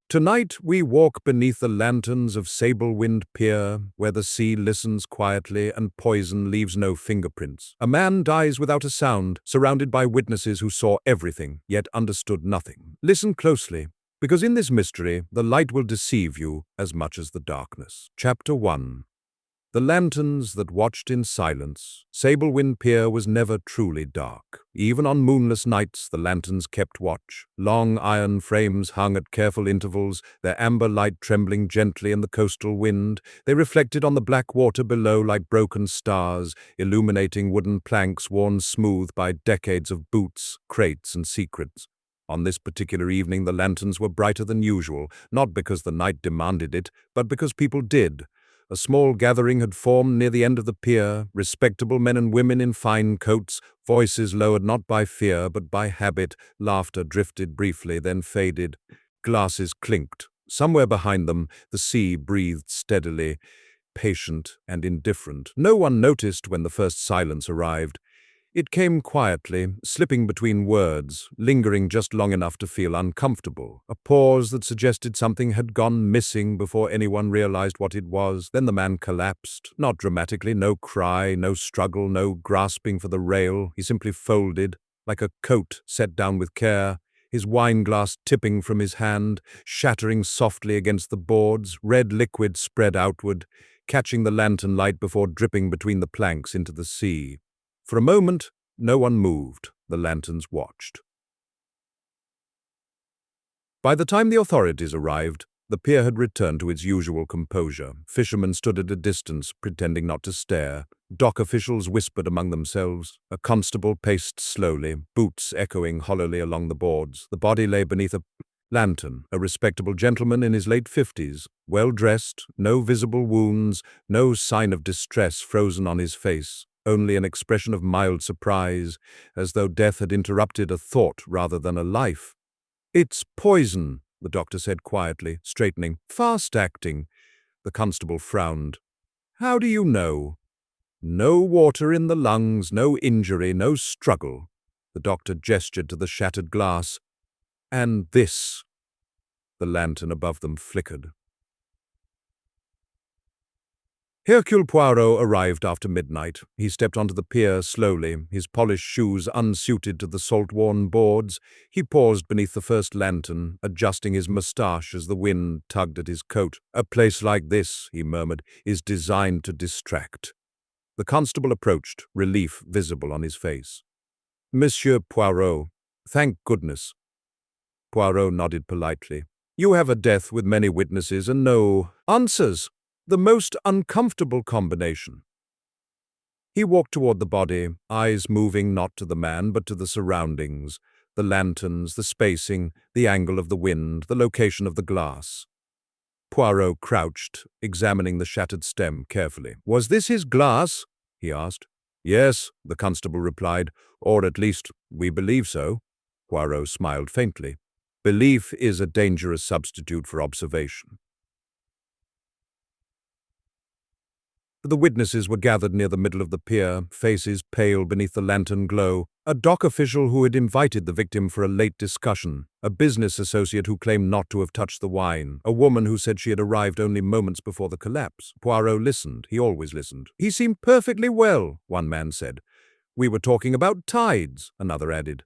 Tonight we walk beneath the lanterns of Sablewind Pier, where the sea listens quietly and poison leaves no fingerprints. A man dies without a sound, surrounded by witnesses who saw everything, yet understood nothing. Listen closely, because in this mystery, the light will deceive you as much as the darkness. Chapter 1. The lanterns that watched in silence. Sablewind Pier was never truly dark. Even on moonless nights, the lanterns kept watch. Long iron frames hung at careful intervals, their amber light trembling gently in the coastal wind. They reflected on the black water below like broken stars, illuminating wooden planks worn smooth by decades of boots, crates, and secrets. On this particular evening, the lanterns were brighter than usual, not because the night demanded it, but because people did. A small gathering had formed near the end of the pier, respectable men and women in fine coats, voices lowered not by fear but by habit. Laughter drifted briefly, then faded. Glasses clinked. Somewhere behind them, the sea breathed steadily, patient and indifferent. No one noticed when the first silence arrived. It came quietly, slipping between words, lingering just long enough to feel uncomfortable. A pause that suggested something had gone missing before anyone realized what it was. Then the man collapsed. Not dramatically, no cry, no struggle, no grasping for the rail. He simply folded, like a coat set down with care, his wineglass tipping from his hand, shattering softly against the boards, red liquid spread outward, catching the lantern light before dripping between the planks into the sea. For a moment, no one moved. The lanterns watched. By the time the authorities arrived, the pier had returned to its usual composure. Fishermen stood at a distance, pretending not to stare. Dock officials whispered among themselves. A constable paced slowly, boots echoing hollowly along the boards. The body lay beneath a lantern, a respectable gentleman in his late 50s, well-dressed, no visible wounds, no sign of distress frozen on his face. Only an expression of mild surprise, as though death had interrupted a thought rather than a life. "It's poison," the doctor said quietly, straightening. "Fast-acting." The constable frowned. "How do you know?" "No water in the lungs, no injury, no struggle." The doctor gestured to the shattered glass. "And this." The lantern above them flickered. Hercule Poirot arrived after midnight. He stepped onto the pier slowly, his polished shoes unsuited to the salt-worn boards. He paused beneath the first lantern, adjusting his moustache as the wind tugged at his coat. "A place like this," he murmured, "is designed to distract." The constable approached, relief visible on his face. "Monsieur Poirot, thank goodness." Poirot nodded politely. "You have a death with many witnesses and no answers. The most uncomfortable combination." He walked toward the body, eyes moving not to the man but to the surroundings, the lanterns, the spacing, the angle of the wind, the location of the glass. Poirot crouched, examining the shattered stem carefully. "Was this his glass?" he asked. "Yes," the constable replied, "or at least we believe so." Poirot smiled faintly. "Belief is a dangerous substitute for observation." The witnesses were gathered near the middle of the pier, faces pale beneath the lantern glow. A dock official who had invited the victim for a late discussion, a business associate who claimed not to have touched the wine, a woman who said she had arrived only moments before the collapse. Poirot listened. He always listened. "He seemed perfectly well," one man said. "We were talking about tides," another added.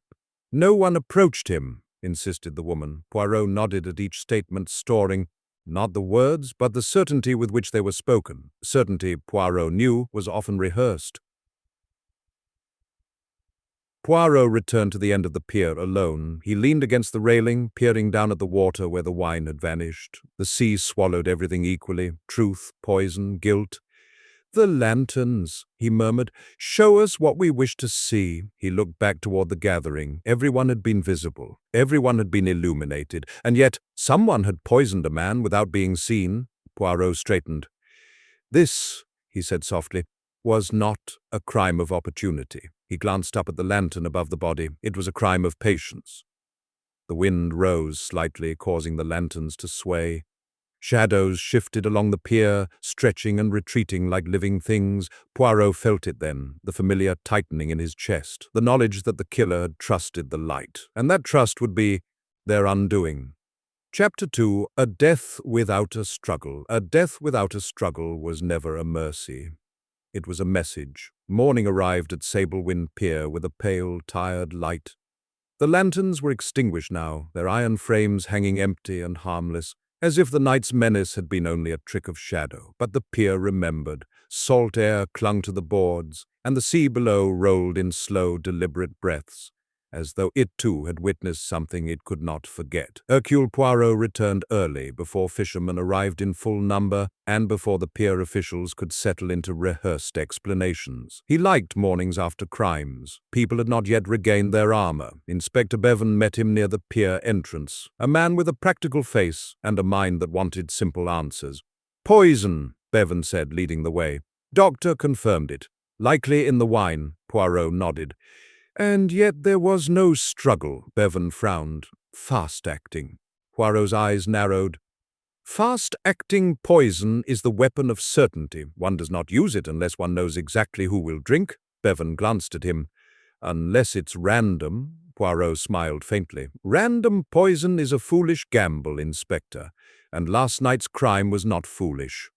"No one approached him," insisted the woman. Poirot nodded at each statement, storing not the words, but the certainty with which they were spoken. Certainty, Poirot knew, was often rehearsed. Poirot returned to the end of the pier alone. He leaned against the railing, peering down at the water where the wine had vanished. The sea swallowed everything equally, truth, poison, guilt. "The lanterns," he murmured, "show us what we wish to see." He looked back toward the gathering. Everyone had been visible. Everyone had been illuminated. And yet, someone had poisoned a man without being seen. Poirot straightened. "This," he said softly, "was not a crime of opportunity." He glanced up at the lantern above the body. It was a crime of patience. The wind rose slightly, causing the lanterns to sway. Shadows shifted along the pier, stretching and retreating like living things. Poirot felt it then, the familiar tightening in his chest, the knowledge that the killer had trusted the light, and that trust would be their undoing. Chapter 2. A Death Without a Struggle. A death without a struggle was never a mercy. It was a message. Morning arrived at Sablewind Pier with a pale, tired light. The lanterns were extinguished now, their iron frames hanging empty and harmless, as if the night's menace had been only a trick of shadow. But the pier remembered. Salt air clung to the boards, and the sea below rolled in slow, deliberate breaths, as though it too had witnessed something it could not forget. Hercule Poirot returned early, before fishermen arrived in full number, and before the pier officials could settle into rehearsed explanations. He liked mornings after crimes. People had not yet regained their armor. Inspector Bevan met him near the pier entrance, a man with a practical face and a mind that wanted simple answers. "Poison," Bevan said, leading the way. Doctor confirmed it. "Likely in the wine," Poirot nodded. "And yet there was no struggle," Bevan frowned. "Fast-acting." Poirot's eyes narrowed. "Fast-acting poison is the weapon of certainty. One does not use it unless one knows exactly who will drink." Bevan glanced at him. "Unless it's random," Poirot smiled faintly. "Random poison is a foolish gamble, Inspector, and last night's crime was not foolish."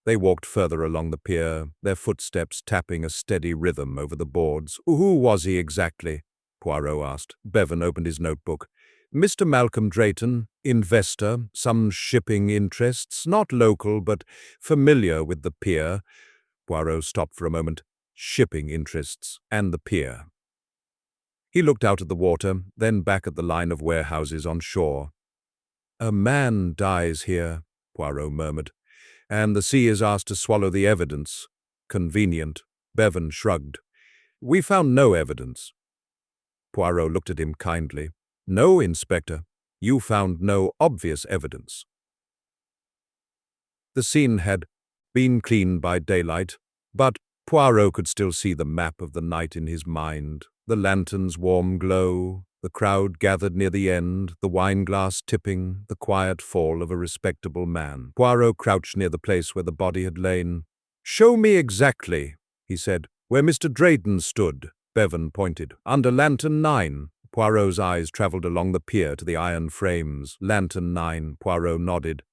They walked further along the pier, their footsteps tapping a steady rhythm over the boards. "Who was he exactly?" Poirot asked. Bevan opened his notebook. "Mr. Malcolm Drayton, investor, some shipping interests, not local but familiar with the pier." Poirot stopped for a moment. Shipping interests and the pier. He looked out at the water, then back at the line of warehouses on shore. "A man dies here," Poirot murmured, "and the sea is asked to swallow the evidence." "Convenient." Bevan shrugged. "We found no evidence." Poirot looked at him kindly. "No, Inspector. You found no obvious evidence." The scene had been cleaned by daylight, but Poirot could still see the map of the night in his mind. The lantern's warm glow, the crowd gathered near the end, the wine-glass tipping, the quiet fall of a respectable man. Poirot crouched near the place where the body had lain. "Show me exactly," he said. "Where Mr. Drayton stood." Bevan pointed. "Under lantern 9. Poirot's eyes travelled along the pier to the iron frames. "Lantern 9. Poirot nodded.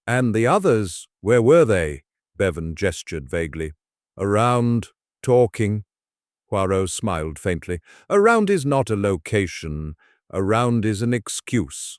"And the others, where were they?" Bevan gestured vaguely. "Around, talking." Poirot smiled faintly. "Around is not a location. Around is an excuse."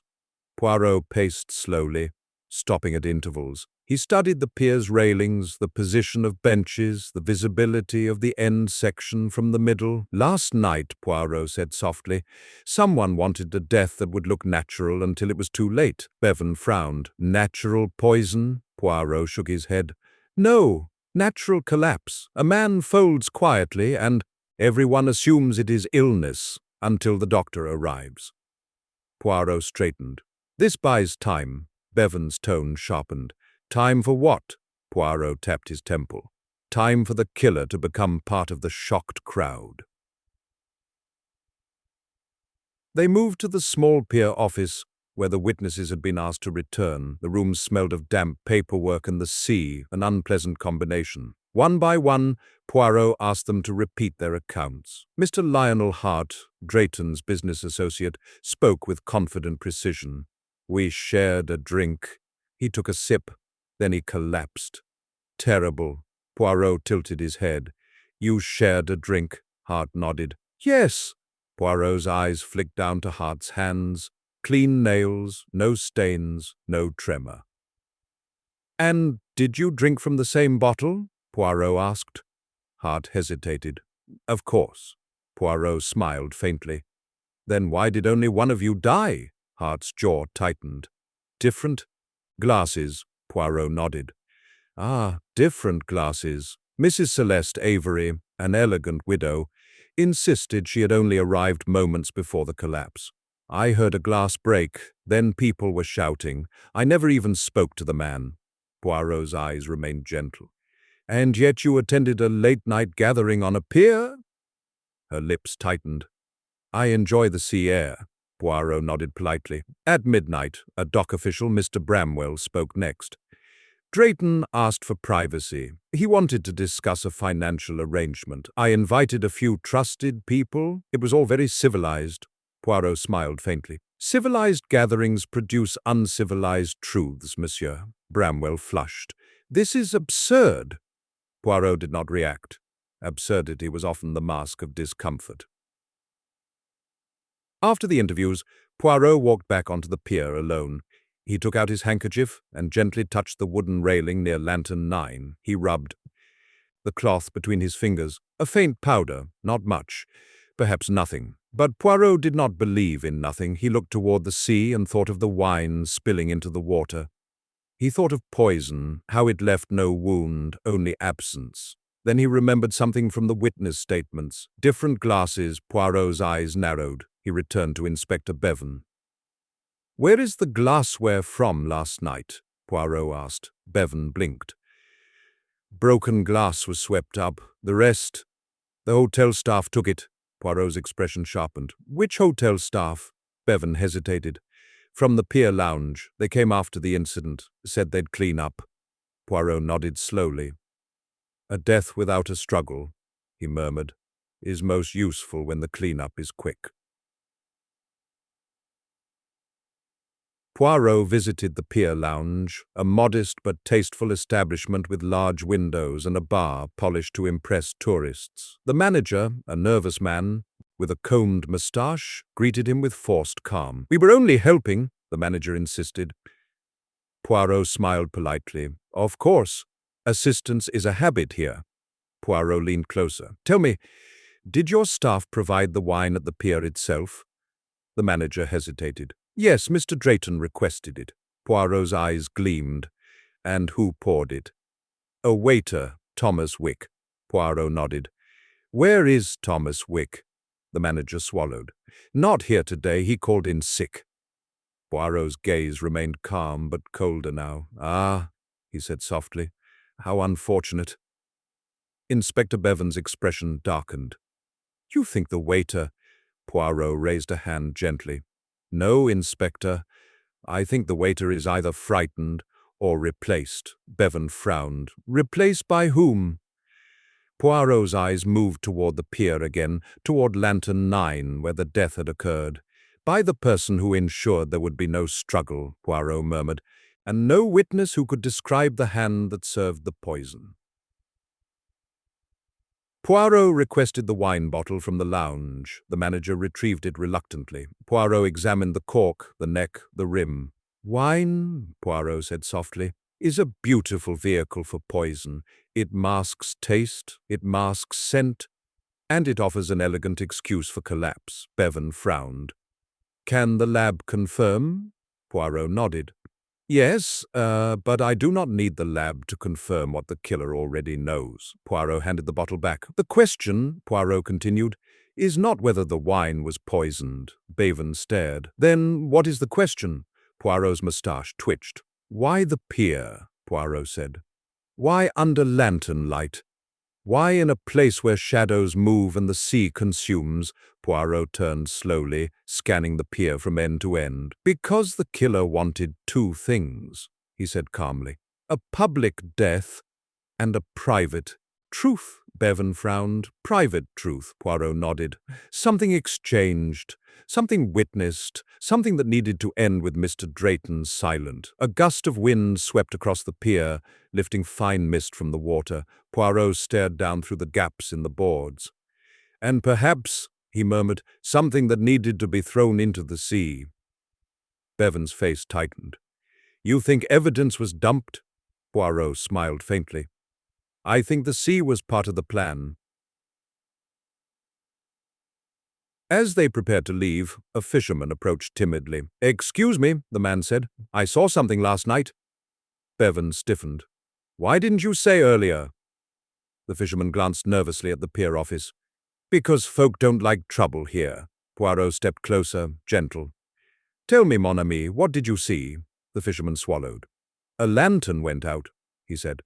Poirot paced slowly, stopping at intervals. He studied the pier's railings, the position of benches, the visibility of the end section from the middle. "Last night," Poirot said softly, "someone wanted a death that would look natural until it was too late." Bevan frowned. "Natural poison?" Poirot shook his head. "No, natural collapse. A man folds quietly and everyone assumes it is illness until the doctor arrives." Poirot straightened. "This buys time." Bevan's tone sharpened. "Time for what?" Poirot tapped his temple. "Time for the killer to become part of the shocked crowd." They moved to the small pier office where the witnesses had been asked to return. The room smelled of damp paperwork and the sea, an unpleasant combination. One by one, Poirot asked them to repeat their accounts. Mr. Lionel Hart, Drayton's business associate, spoke with confident precision. "We shared a drink." He took a sip, then he collapsed. "Terrible." Poirot tilted his head. "You shared a drink?" Hart nodded. "Yes." Poirot's eyes flicked down to Hart's hands. Clean nails, no stains, no tremor. "And did you drink from the same bottle?" Poirot asked. Hart hesitated. "Of course." Poirot smiled faintly. "Then why did only one of you die?" Hart's jaw tightened. "Different glasses," Poirot nodded. "Ah, different glasses." Mrs. Celeste Avery, an elegant widow, insisted she had only arrived moments before the collapse. "I heard a glass break, then people were shouting. I never even spoke to the man." Poirot's eyes remained gentle. "And yet you attended a late-night gathering on a pier?" Her lips tightened. "I enjoy the sea air." Poirot nodded politely. At midnight, a dock official, Mr. Bramwell, spoke next. Drayton asked for privacy. He wanted to discuss a financial arrangement. "I invited a few trusted people. It was all very civilized." Poirot smiled faintly. Civilized gatherings produce uncivilized truths, monsieur. Bramwell flushed. This is absurd. Poirot did not react. Absurdity was often the mask of discomfort. After the interviews, Poirot walked back onto the pier alone. He took out his handkerchief and gently touched the wooden railing near Lantern 9. He rubbed the cloth between his fingers. A faint powder, not much, perhaps nothing. But Poirot did not believe in nothing. He looked toward the sea and thought of the wine spilling into the water. He thought of poison, how it left no wound, only absence. Then he remembered something from the witness statements. Different glasses. Poirot's eyes narrowed. He returned to Inspector Bevan. "Where is the glassware from last night?" Poirot asked. Bevan blinked. "Broken glass was swept up. The rest, the hotel staff took it." Poirot's expression sharpened. "Which hotel staff?" Bevan hesitated. "From the pier lounge. They came after the incident, said they'd clean up." Poirot nodded slowly. "A death without a struggle," he murmured, "is most useful when the clean-up is quick." Poirot visited the pier lounge, a modest but tasteful establishment with large windows and a bar polished to impress tourists. The manager, a nervous man with a combed moustache, greeted him with forced calm. "We were only helping," the manager insisted. Poirot smiled politely. "Of course. Assistance is a habit here." Poirot leaned closer. "Tell me, did your staff provide the wine at the pier itself?" The manager hesitated. "Yes, Mr. Drayton requested it." Poirot's eyes gleamed. "And who poured it?" "A waiter, Thomas Wick." Poirot nodded. "Where is Thomas Wick?" The manager swallowed. "Not here today. He called in sick." Poirot's gaze remained calm but colder now. "Ah," he said softly. "How unfortunate." Inspector Bevan's expression darkened. "You think the waiter—" Poirot raised a hand gently. "No, Inspector. I think the waiter is either frightened or replaced." Bevan frowned. "Replaced by whom?" Poirot's eyes moved toward the pier again, toward Lantern 9, where the death had occurred. "By the person who ensured there would be no struggle," Poirot murmured, "and no witness who could describe the hand that served the poison." Poirot requested the wine bottle from the lounge. The manager retrieved it reluctantly. Poirot examined the cork, the neck, the rim. "Wine," Poirot said softly, "is a beautiful vehicle for poison. It masks taste, it masks scent, and it offers an elegant excuse for collapse." Bevan frowned. "Can the lab confirm?" Poirot nodded. "Yes, but I do not need the lab to confirm what the killer already knows." Poirot handed the bottle back. "The question," Poirot continued, "is not whether the wine was poisoned." Bevan stared. "Then what is the question?" Poirot's moustache twitched. "Why the pier?" Poirot said. "Why under lantern light? Why in a place where shadows move and the sea consumes?" Poirot turned slowly, scanning the pier from end to end. "Because the killer wanted two things," he said calmly. "A public death and a private truth." Bevan frowned. "Private truth," Poirot nodded. "Something exchanged, something witnessed, something that needed to end with Mr. Drayton silent." A gust of wind swept across the pier, lifting fine mist from the water. Poirot stared down through the gaps in the boards. "And perhaps," he murmured, "something that needed to be thrown into the sea." Bevan's face tightened. "You think evidence was dumped?" Poirot smiled faintly. "I think the sea was part of the plan." As they prepared to leave, a fisherman approached timidly. "Excuse me," the man said. "I saw something last night." Bevan stiffened. "Why didn't you say earlier?" The fisherman glanced nervously at the pier office. "Because folk don't like trouble here." Poirot stepped closer, gentle. "Tell me, mon ami, what did you see?" The fisherman swallowed. "A lantern went out," he said.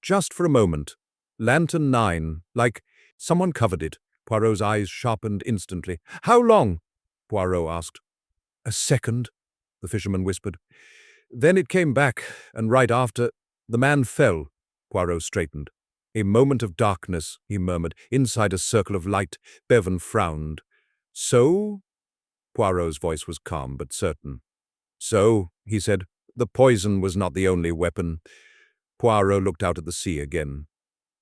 "Just for a moment. Lantern 9, like someone covered it." Poirot's eyes sharpened instantly. "How long?" Poirot asked. "A second," the fisherman whispered. "Then it came back, and right after, the man fell." Poirot straightened. "A moment of darkness," he murmured, "inside a circle of light." Bevan frowned. "So?" Poirot's voice was calm but certain. "So," he said, "the poison was not the only weapon." Poirot looked out at the sea again.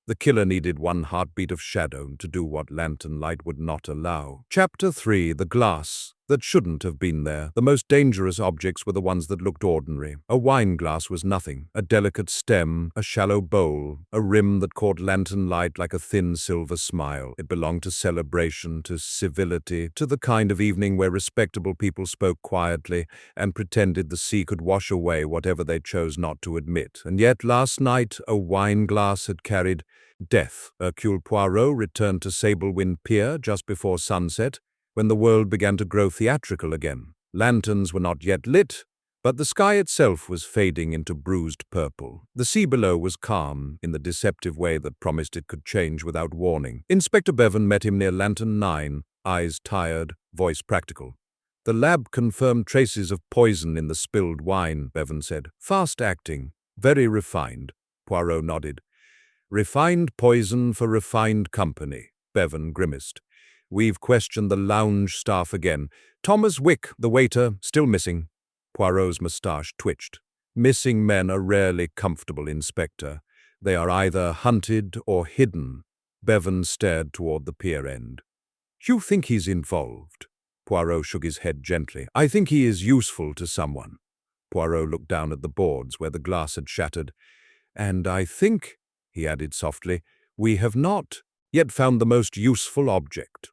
The killer needed one heartbeat of shadow to do what lantern light would not allow. Chapter 3. The glass that shouldn't have been there. The most dangerous objects were the ones that looked ordinary. A wine glass was nothing. A delicate stem, a shallow bowl, a rim that caught lantern light like a thin silver smile. It belonged to celebration, to civility, to the kind of evening where respectable people spoke quietly and pretended the sea could wash away whatever they chose not to admit. And yet last night a wine glass had carried death. Hercule Poirot returned to Sablewind Pier just before sunset, when the world began to grow theatrical again. Lanterns were not yet lit, but the sky itself was fading into bruised purple. The sea below was calm, in the deceptive way that promised it could change without warning. Inspector Bevan met him near Lantern 9, eyes tired, voice practical. "The lab confirmed traces of poison in the spilled wine," Bevan said. "Fast-acting, very refined." Poirot nodded. "Refined poison for refined company," Bevan grimaced. "We've questioned the lounge staff again. Thomas Wick, the waiter, still missing." Poirot's moustache twitched. "Missing men are rarely comfortable, Inspector. They are either hunted or hidden." Bevan stared toward the pier end. "You think he's involved?" Poirot shook his head gently. "I think he is useful to someone." Poirot looked down at the boards where the glass had shattered. "And I think," he added softly, "we have not yet found the most useful object."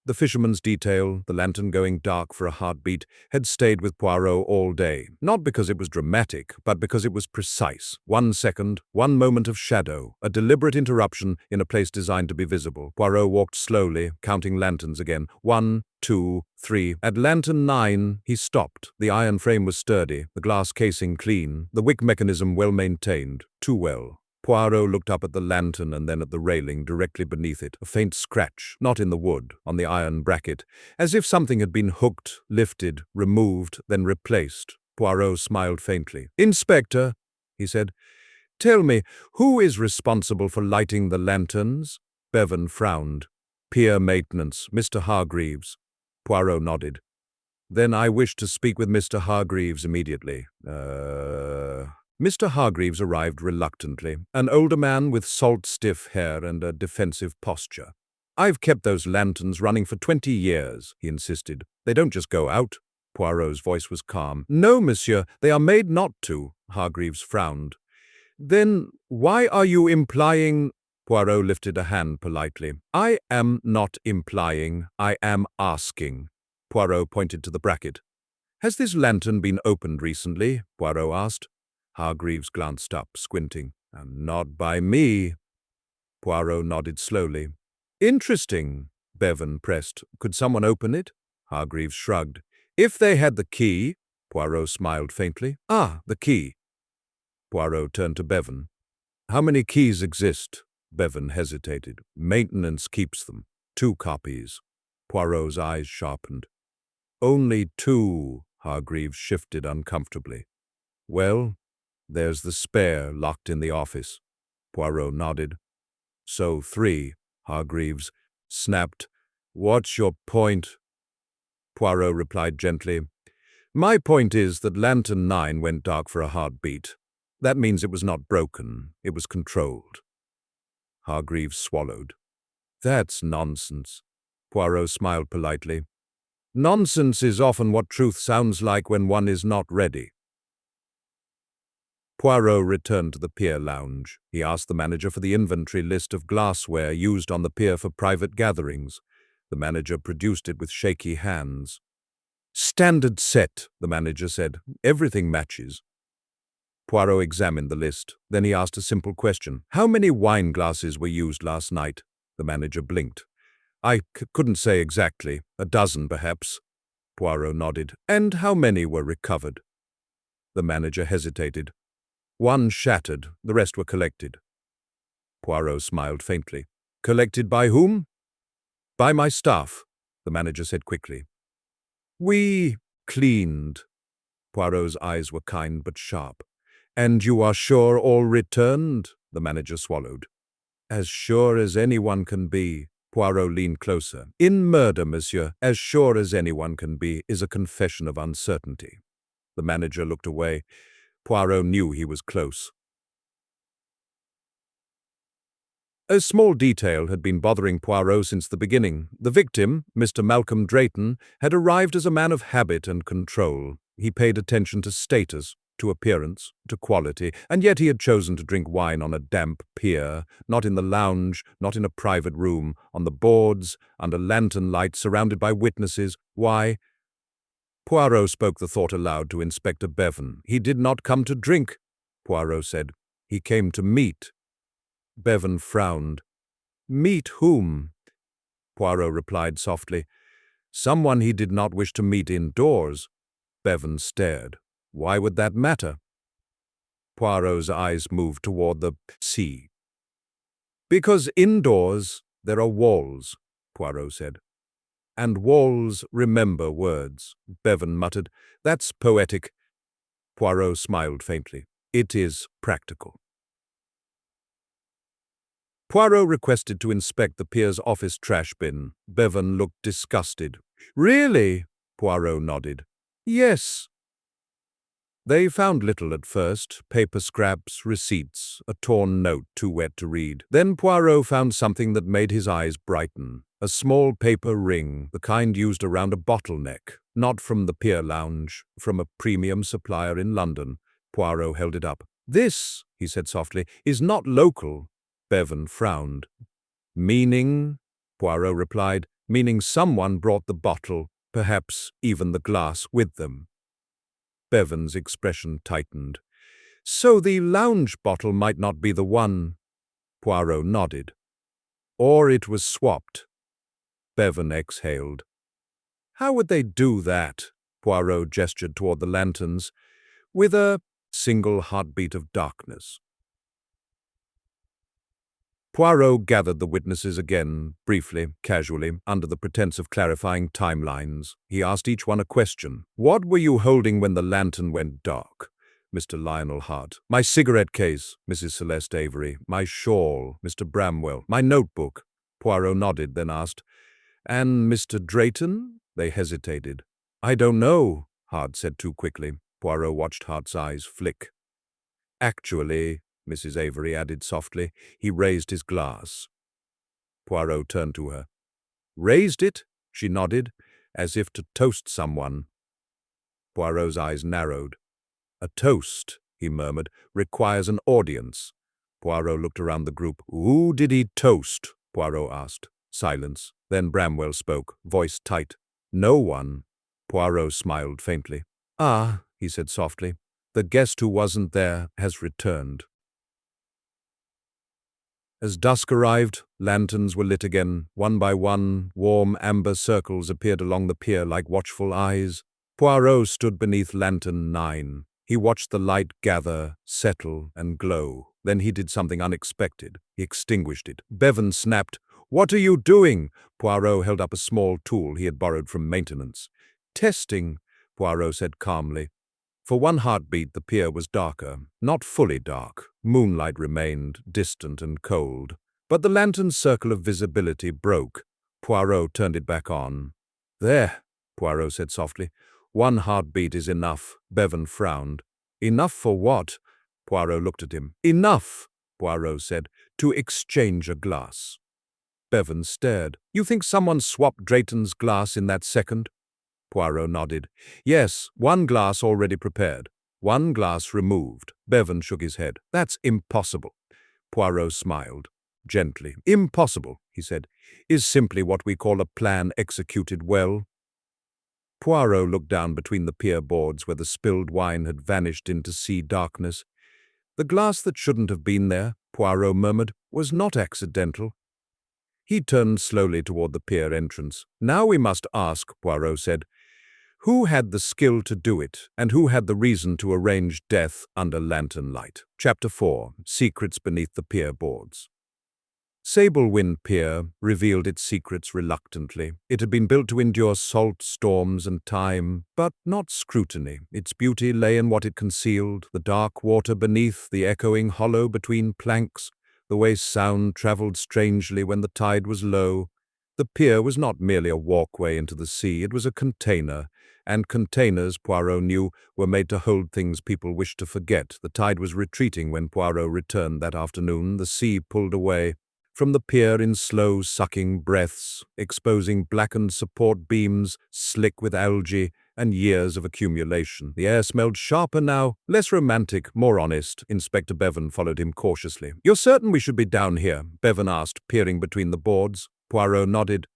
The fisherman's detail, the lantern going dark for a heartbeat, had stayed with Poirot all day, not because it was dramatic, but because it was precise. 1 second, 1 moment of shadow, a deliberate interruption in a place designed to be visible. Poirot walked slowly, counting lanterns again. 1, 2, 3. At lantern 9, he stopped. The iron frame was sturdy, the glass casing clean, the wick mechanism well maintained, too well. Poirot looked up at the lantern and then at the railing directly beneath it, a faint scratch, not in the wood, on the iron bracket, as if something had been hooked, lifted, removed, then replaced. Poirot smiled faintly. "Inspector," he said, "tell me, who is responsible for lighting the lanterns?" Bevan frowned. "Pier maintenance, Mr. Hargreaves." Poirot nodded. "Then I wish to speak with Mr. Hargreaves immediately." Mr. Hargreaves arrived reluctantly, an older man with salt-stiff hair and a defensive posture. "I've kept those lanterns running for 20 years, he insisted. "They don't just go out." Poirot's voice was calm. "No, monsieur, they are made not to." Hargreaves frowned. "Then why are you implying—" Poirot lifted a hand politely. "I am not implying, I am asking." Poirot pointed to the bracket. "Has this lantern been opened recently?" Poirot asked. Hargreaves glanced up, squinting. "Not by me." Poirot nodded slowly. "Interesting," Bevan pressed. "Could someone open it?" Hargreaves shrugged. "If they had the key—" Poirot smiled faintly. "Ah, the key." Poirot turned to Bevan. "How many keys exist?" Bevan hesitated. "Maintenance keeps them. 2 copies." Poirot's eyes sharpened. "Only 2," Hargreaves shifted uncomfortably. "Well, there's the spare locked in the office." Poirot nodded. "So 3, Hargreaves snapped. "What's your point?" Poirot replied gently. "My point is that lantern 9 went dark for a heartbeat. That means it was not broken, it was controlled." Hargreaves swallowed. "That's nonsense." Poirot smiled politely. "Nonsense is often what truth sounds like when one is not ready." Poirot returned to the pier lounge. He asked the manager for the inventory list of glassware used on the pier for private gatherings. The manager produced it with shaky hands. "Standard set," the manager said. "Everything matches." Poirot examined the list. Then he asked a simple question. "How many wine glasses were used last night?" The manager blinked. "I couldn't say exactly. 12, perhaps." Poirot nodded. "And how many were recovered?" The manager hesitated. "1 shattered, the rest were collected." Poirot smiled faintly. "Collected by whom?" "By my staff," the manager said quickly. "We cleaned." Poirot's eyes were kind but sharp. "And you are sure all returned?" The manager swallowed. "As sure as anyone can be." Poirot leaned closer. In murder, monsieur, as sure as anyone can be, is a confession of uncertainty. The manager looked away. Poirot knew he was close. A small detail had been bothering Poirot since the beginning. The victim, Mr. Malcolm Drayton, had arrived as a man of habit and control. He paid attention to status, to appearance, to quality, and yet he had chosen to drink wine on a damp pier, not in the lounge, not in a private room, on the boards, under lantern light, surrounded by witnesses. Why? Poirot spoke the thought aloud to Inspector Bevan. He did not come to drink, Poirot said. He came to meet. Bevan frowned. Meet whom? Poirot replied softly. Someone he did not wish to meet indoors. Bevan stared. Why would that matter? Poirot's eyes moved toward the sea. Because indoors there are walls, Poirot said. And walls remember words, Bevan muttered. That's poetic. Poirot smiled faintly. It is practical. Poirot requested to inspect the pier's office trash bin. Bevan looked disgusted. Really? Poirot nodded. Yes. They found little at first, paper scraps, receipts, a torn note too wet to read. Then Poirot found something that made his eyes brighten. A small paper ring, the kind used around a bottleneck, not from the pier lounge, from a premium supplier in London. Poirot held it up. This, he said softly, is not local. Bevan frowned. Meaning? Poirot replied, meaning someone brought the bottle, perhaps even the glass with them. Bevan's expression tightened. So the lounge bottle might not be the one. Poirot nodded. Or it was swapped. Bevan exhaled. How would they do that? Poirot gestured toward the lanterns, with a single heartbeat of darkness. Poirot gathered the witnesses again, briefly, casually, under the pretense of clarifying timelines. He asked each one a question. What were you holding when the lantern went dark? Mr. Lionel Hart. My cigarette case, Mrs. Celeste Avery. My shawl, Mr. Bramwell. My notebook. Poirot nodded, then asked, And Mr. Drayton? They hesitated. I don't know, Hart said too quickly. Poirot watched Hart's eyes flick. Actually, Mrs. Avery added softly. He raised his glass. Poirot turned to her. Raised it? She nodded, as if to toast someone. Poirot's eyes narrowed. A toast, he murmured, requires an audience. Poirot looked around the group. Who did he toast? Poirot asked. Silence. Then Bramwell spoke, voice tight. No one. Poirot smiled faintly. Ah, he said softly. The guest who wasn't there has returned. As dusk arrived, lanterns were lit again. One by one, warm amber circles appeared along the pier like watchful eyes. Poirot stood beneath lantern 9. He watched the light gather, settle, and glow. Then he did something unexpected. He extinguished it. Bevan snapped, What are you doing? Poirot held up a small tool he had borrowed from maintenance. Testing, Poirot said calmly. For one heartbeat, the pier was darker. Not fully dark. Moonlight remained, distant and cold. But the lantern's circle of visibility broke. Poirot turned it back on. There, Poirot said softly. One heartbeat is enough. Bevan frowned. Enough for what? Poirot looked at him. Enough, Poirot said, to exchange a glass. Bevan stared. You think someone swapped Drayton's glass in that second? Poirot nodded. Yes, one glass already prepared. One glass removed. Bevan shook his head. That's impossible. Poirot smiled. Gently. Impossible, he said, is simply what we call a plan executed well. Poirot looked down between the pier boards where the spilled wine had vanished into sea darkness. The glass that shouldn't have been there, Poirot murmured, was not accidental. He turned slowly toward the pier entrance. Now we must ask, Poirot said, who had the skill to do it, and who had the reason to arrange death under lantern light? Chapter 4. Secrets Beneath the Pier Boards. Sablewind Pier revealed its secrets reluctantly. It had been built to endure salt, storms, and time, but not scrutiny. Its beauty lay in what it concealed, the dark water beneath, the echoing hollow between planks, the way sound traveled strangely when the tide was low. The pier was not merely a walkway into the sea, it was a container, and containers, Poirot knew, were made to hold things people wished to forget. The tide was retreating when Poirot returned that afternoon. The sea pulled away from the pier in slow, sucking breaths, exposing blackened support beams, slick with algae and years of accumulation. The air smelled sharper now, less romantic, more honest. Inspector Bevan followed him cautiously. "You're certain we should be down here?" Bevan asked, peering between the boards. Poirot nodded.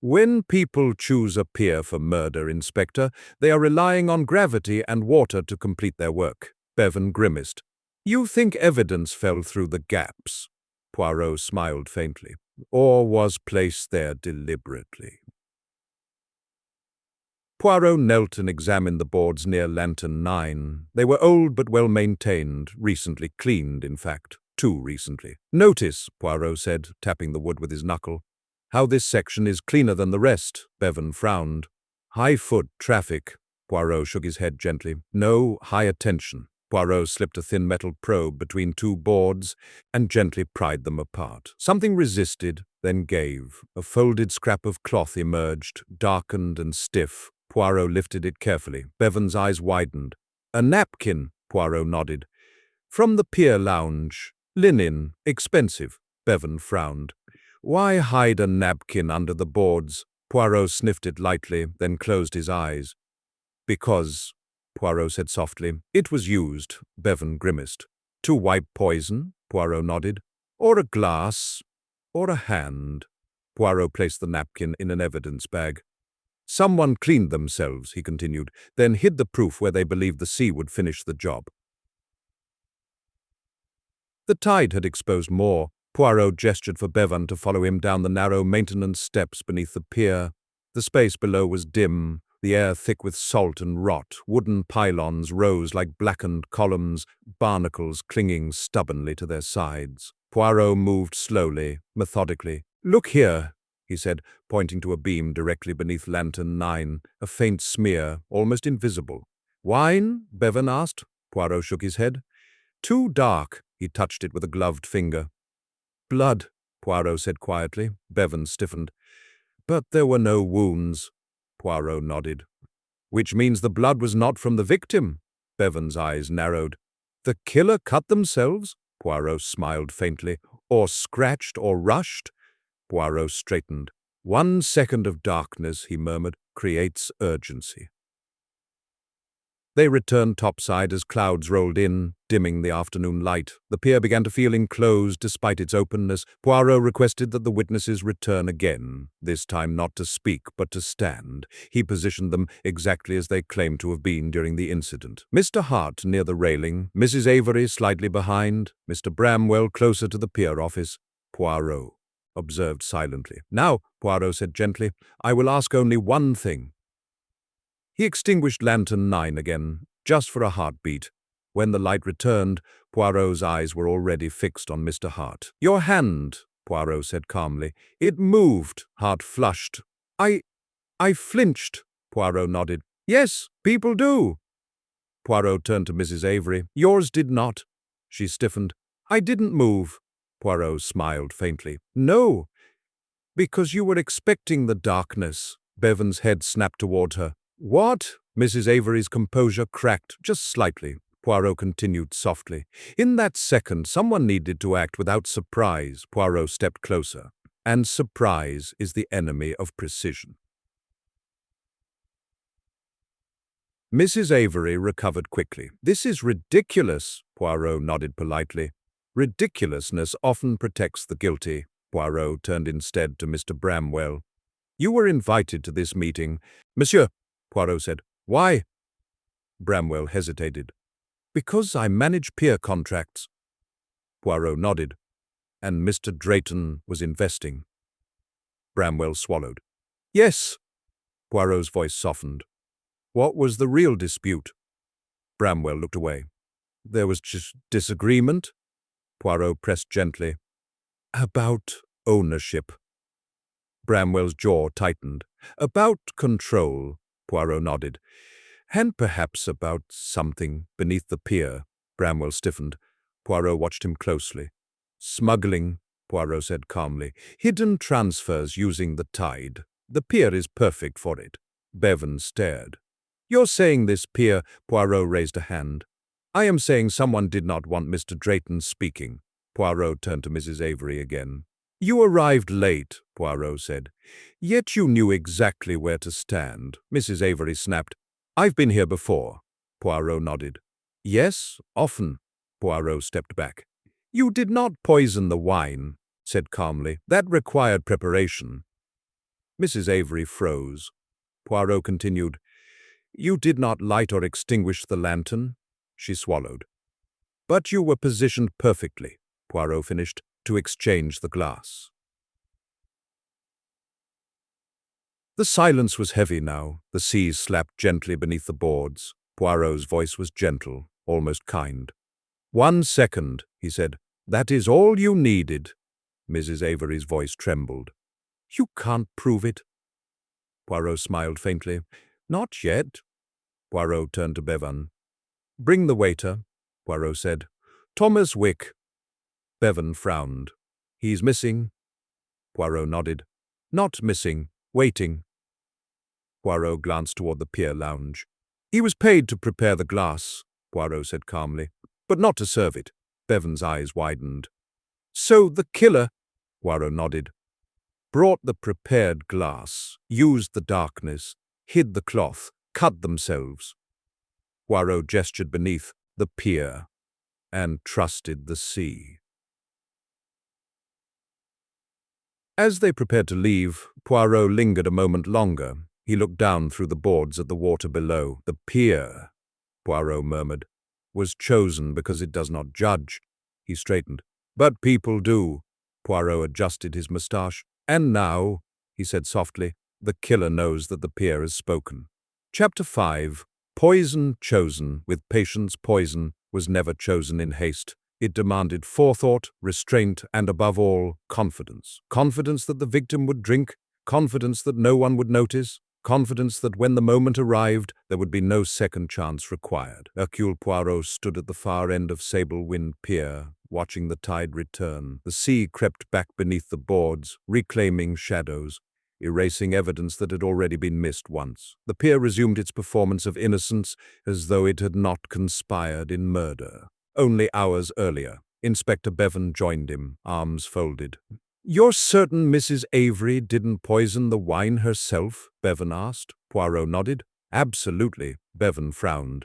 "When people choose a pier for murder, Inspector, they are relying on gravity and water to complete their work." Bevan grimaced. "You think evidence fell through the gaps?" Poirot smiled faintly. "Or was placed there deliberately?" Poirot knelt and examined the boards near Lantern 9. They were old but well-maintained, recently cleaned, in fact. Too recently. "Notice," Poirot said, tapping the wood with his knuckle, "how this section is cleaner than the rest." Bevan frowned. "High-foot traffic." Poirot shook his head gently. "No, high attention." Poirot slipped a thin metal probe between two boards and gently pried them apart. Something resisted, then gave. A folded scrap of cloth emerged, darkened and stiff. Poirot lifted it carefully. Bevan's eyes widened. "A napkin," Poirot nodded. "From the pier lounge. Linen. Expensive." Bevan frowned. "Why hide a napkin under the boards?" Poirot sniffed it lightly, then closed his eyes. "Because," Poirot said softly, "it was used." Bevan grimaced. "To wipe poison?" Poirot nodded. "Or a glass? Or a hand?" Poirot placed the napkin in an evidence bag. "Someone cleaned themselves," he continued, "then hid the proof where they believed the sea would finish the job." The tide had exposed more. Poirot gestured for Bevan to follow him down the narrow maintenance steps beneath the pier. The space below was dim, the air thick with salt and rot. Wooden pylons rose like blackened columns, barnacles clinging stubbornly to their sides. Poirot moved slowly, methodically. "Look here," he said, pointing to a beam directly beneath Lantern 9, a faint smear, almost invisible. "Wine?" Bevan asked. Poirot shook his head. "Too dark." He touched it with a gloved finger. "Blood," Poirot said quietly. Bevan stiffened. "But there were no wounds." Poirot nodded. "Which means the blood was not from the victim." Bevan's eyes narrowed. "The killer cut themselves?" Poirot smiled faintly. "Or scratched or rushed?" Poirot straightened. "1 second of darkness," he murmured, "creates urgency." They returned topside as clouds rolled in, dimming the afternoon light. The pier began to feel enclosed despite its openness. Poirot requested that the witnesses return again, this time not to speak but to stand. He positioned them exactly as they claimed to have been during the incident. Mr. Hart near the railing, Mrs. Avery slightly behind, Mr. Bramwell closer to the pier office. Poirot observed silently. "Now," Poirot said gently, "I will ask only one thing." He extinguished Lantern 9 again, just for a heartbeat. When the light returned, Poirot's eyes were already fixed on Mr. Hart. "Your hand," Poirot said calmly. "It moved." Hart flushed. I flinched." Poirot nodded. "Yes, people do." Poirot turned to Mrs. Avery. "Yours did not." She stiffened. "I didn't move." Poirot smiled faintly. "No, because you were expecting the darkness." Bevan's head snapped toward her. "What?" Mrs. Avery's composure cracked, just slightly. Poirot continued softly. "In that second, someone needed to act without surprise." Poirot stepped closer. "And surprise is the enemy of precision." Mrs. Avery recovered quickly. "This is ridiculous." Poirot nodded politely. "Ridiculousness often protects the guilty." Poirot turned instead to Mr. Bramwell. "You were invited to this meeting." "Monsieur," Poirot said. "Why?" Bramwell hesitated. "Because I manage pier contracts." Poirot nodded. "And Mr. Drayton was investing." Bramwell swallowed. "Yes." Poirot's voice softened. "What was the real dispute?" Bramwell looked away. "There was just disagreement." Poirot pressed gently. "About ownership." Bramwell's jaw tightened. "About control." Poirot nodded. "And perhaps about something beneath the pier." Bramwell stiffened. Poirot watched him closely. "Smuggling," Poirot said calmly. Hidden transfers using the tide. The pier is perfect for it. Bevan stared. You're saying this pier? Poirot raised a hand. I am saying someone did not want Mr. Drayton speaking. Poirot turned to Mrs. Avery again. You arrived late, Poirot said. Yet you knew exactly where to stand. Mrs. Avery snapped. I've been here before. Poirot nodded. Yes, often. Poirot stepped back. You did not poison the wine, said calmly. That required preparation. Mrs. Avery froze. Poirot continued. You did not light or extinguish the lantern. She swallowed. But you were positioned perfectly, Poirot finished, to exchange the glass. The silence was heavy now. The seas slapped gently beneath the boards. Poirot's voice was gentle, almost kind. 1 second, he said. That is all you needed. Mrs. Avery's voice trembled. You can't prove it. Poirot smiled faintly. Not yet. Poirot turned to Bevan. Bring the waiter, Poirot said. Thomas Wick. Bevan frowned. He's missing? Poirot nodded. Not missing. Waiting. Poirot glanced toward the pier lounge. He was paid to prepare the glass, Poirot said calmly, but not to serve it. Bevan's eyes widened. So the killer, Poirot nodded, brought the prepared glass, used the darkness, hid the cloth, cut themselves. Poirot gestured beneath the pier and trusted the sea. As they prepared to leave, Poirot lingered a moment longer. He looked down through the boards at the water below. The pier, Poirot murmured, was chosen because it does not judge. He straightened. But people do. Poirot adjusted his moustache. And now, he said softly, the killer knows that the pier has spoken. Chapter 5. Poison chosen with patience. Poison was never chosen in haste. It demanded forethought, restraint, and above all, confidence. Confidence that the victim would drink, confidence that no one would notice, confidence that when the moment arrived, there would be no second chance required. Hercule Poirot stood at the far end of Sablewind Pier, watching the tide return. The sea crept back beneath the boards, reclaiming shadows, erasing evidence that had already been missed once. The pier resumed its performance of innocence as though it had not conspired in murder. Only hours earlier, Inspector Bevan joined him, arms folded. You're certain Mrs. Avery didn't poison the wine herself? Bevan asked. Poirot nodded. Absolutely, Bevan frowned.